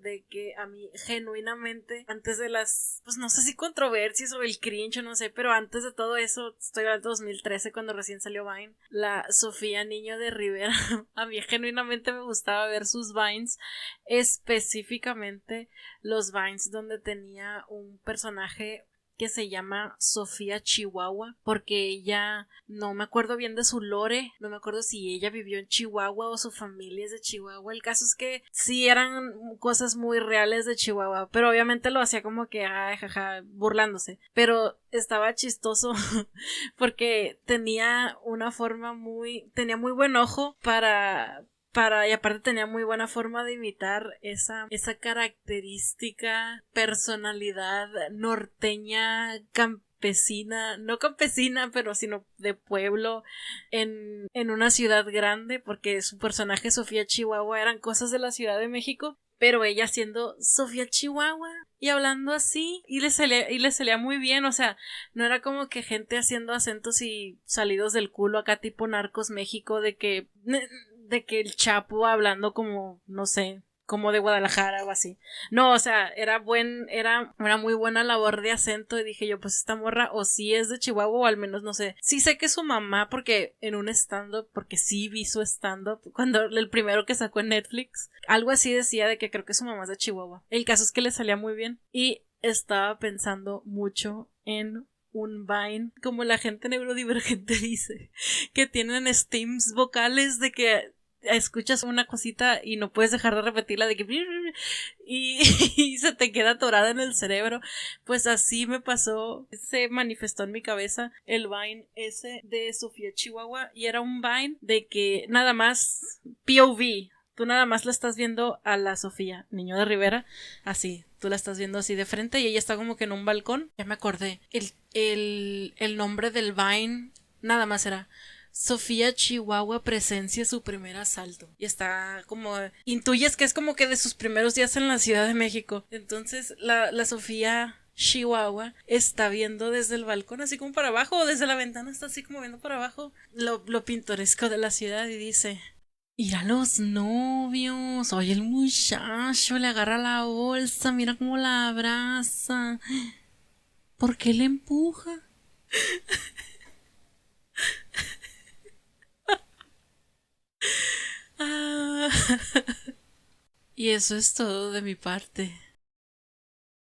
de que a mí genuinamente, antes de las, pues no sé si controversias o el cringe o no sé, pero antes de todo eso, estoy hablando de 2013 cuando recién salió Vine, la Sofía Niño de Rivera, a mí genuinamente me gustaba ver sus Vines, específicamente los Vines donde tenía un personaje que se llama Sofía Chihuahua, porque ella, no me acuerdo bien de su lore, no me acuerdo si ella vivió en Chihuahua o su familia es de Chihuahua. El caso es que sí eran cosas muy reales de Chihuahua, pero obviamente lo hacía como que ay, jaja, burlándose, pero estaba chistoso porque tenía muy buen ojo y aparte tenía muy buena forma de imitar esa característica personalidad norteña campesina, no campesina, pero sino de pueblo en una ciudad grande, porque su personaje Sofía Chihuahua eran cosas de la Ciudad de México, pero ella siendo Sofía Chihuahua y hablando así, y le salía muy bien. O sea, no era como que gente haciendo acentos y salidos del culo acá tipo Narcos México, de que el Chapo hablando como, no sé, como de Guadalajara o así. No, o sea, era muy buena labor de acento, y dije yo, pues esta morra o sí es de Chihuahua o al menos, no sé. Sí sé que su mamá, porque en un stand-up, porque sí vi su stand-up, cuando el primero que sacó en Netflix, algo así decía de que creo que su mamá es de Chihuahua. El caso es que le salía muy bien y estaba pensando mucho en un Vine, como la gente neurodivergente dice, que tienen steams vocales de que escuchas una cosita y no puedes dejar de repetirla de que y se te queda atorada en el cerebro. Pues así me pasó, se manifestó en mi cabeza el Vine ese de Sofía Chihuahua, y era un Vine de que nada más POV, tú nada más la estás viendo a la Sofía Niño de Rivera, así, tú la estás viendo así de frente y ella está como que en un balcón. Ya me acordé, el nombre del Vine nada más era Sofía Chihuahua presencia su primer asalto. Y está como, intuyes que es como que de sus primeros días en la Ciudad de México. Entonces la Sofía Chihuahua está viendo desde el balcón así como para abajo, o desde la ventana está así como viendo para abajo lo pintoresco de la ciudad, y dice: ir a los novios, oye el muchacho le agarra la bolsa, mira cómo la abraza, ¿por qué le empuja? Y eso es todo de mi parte.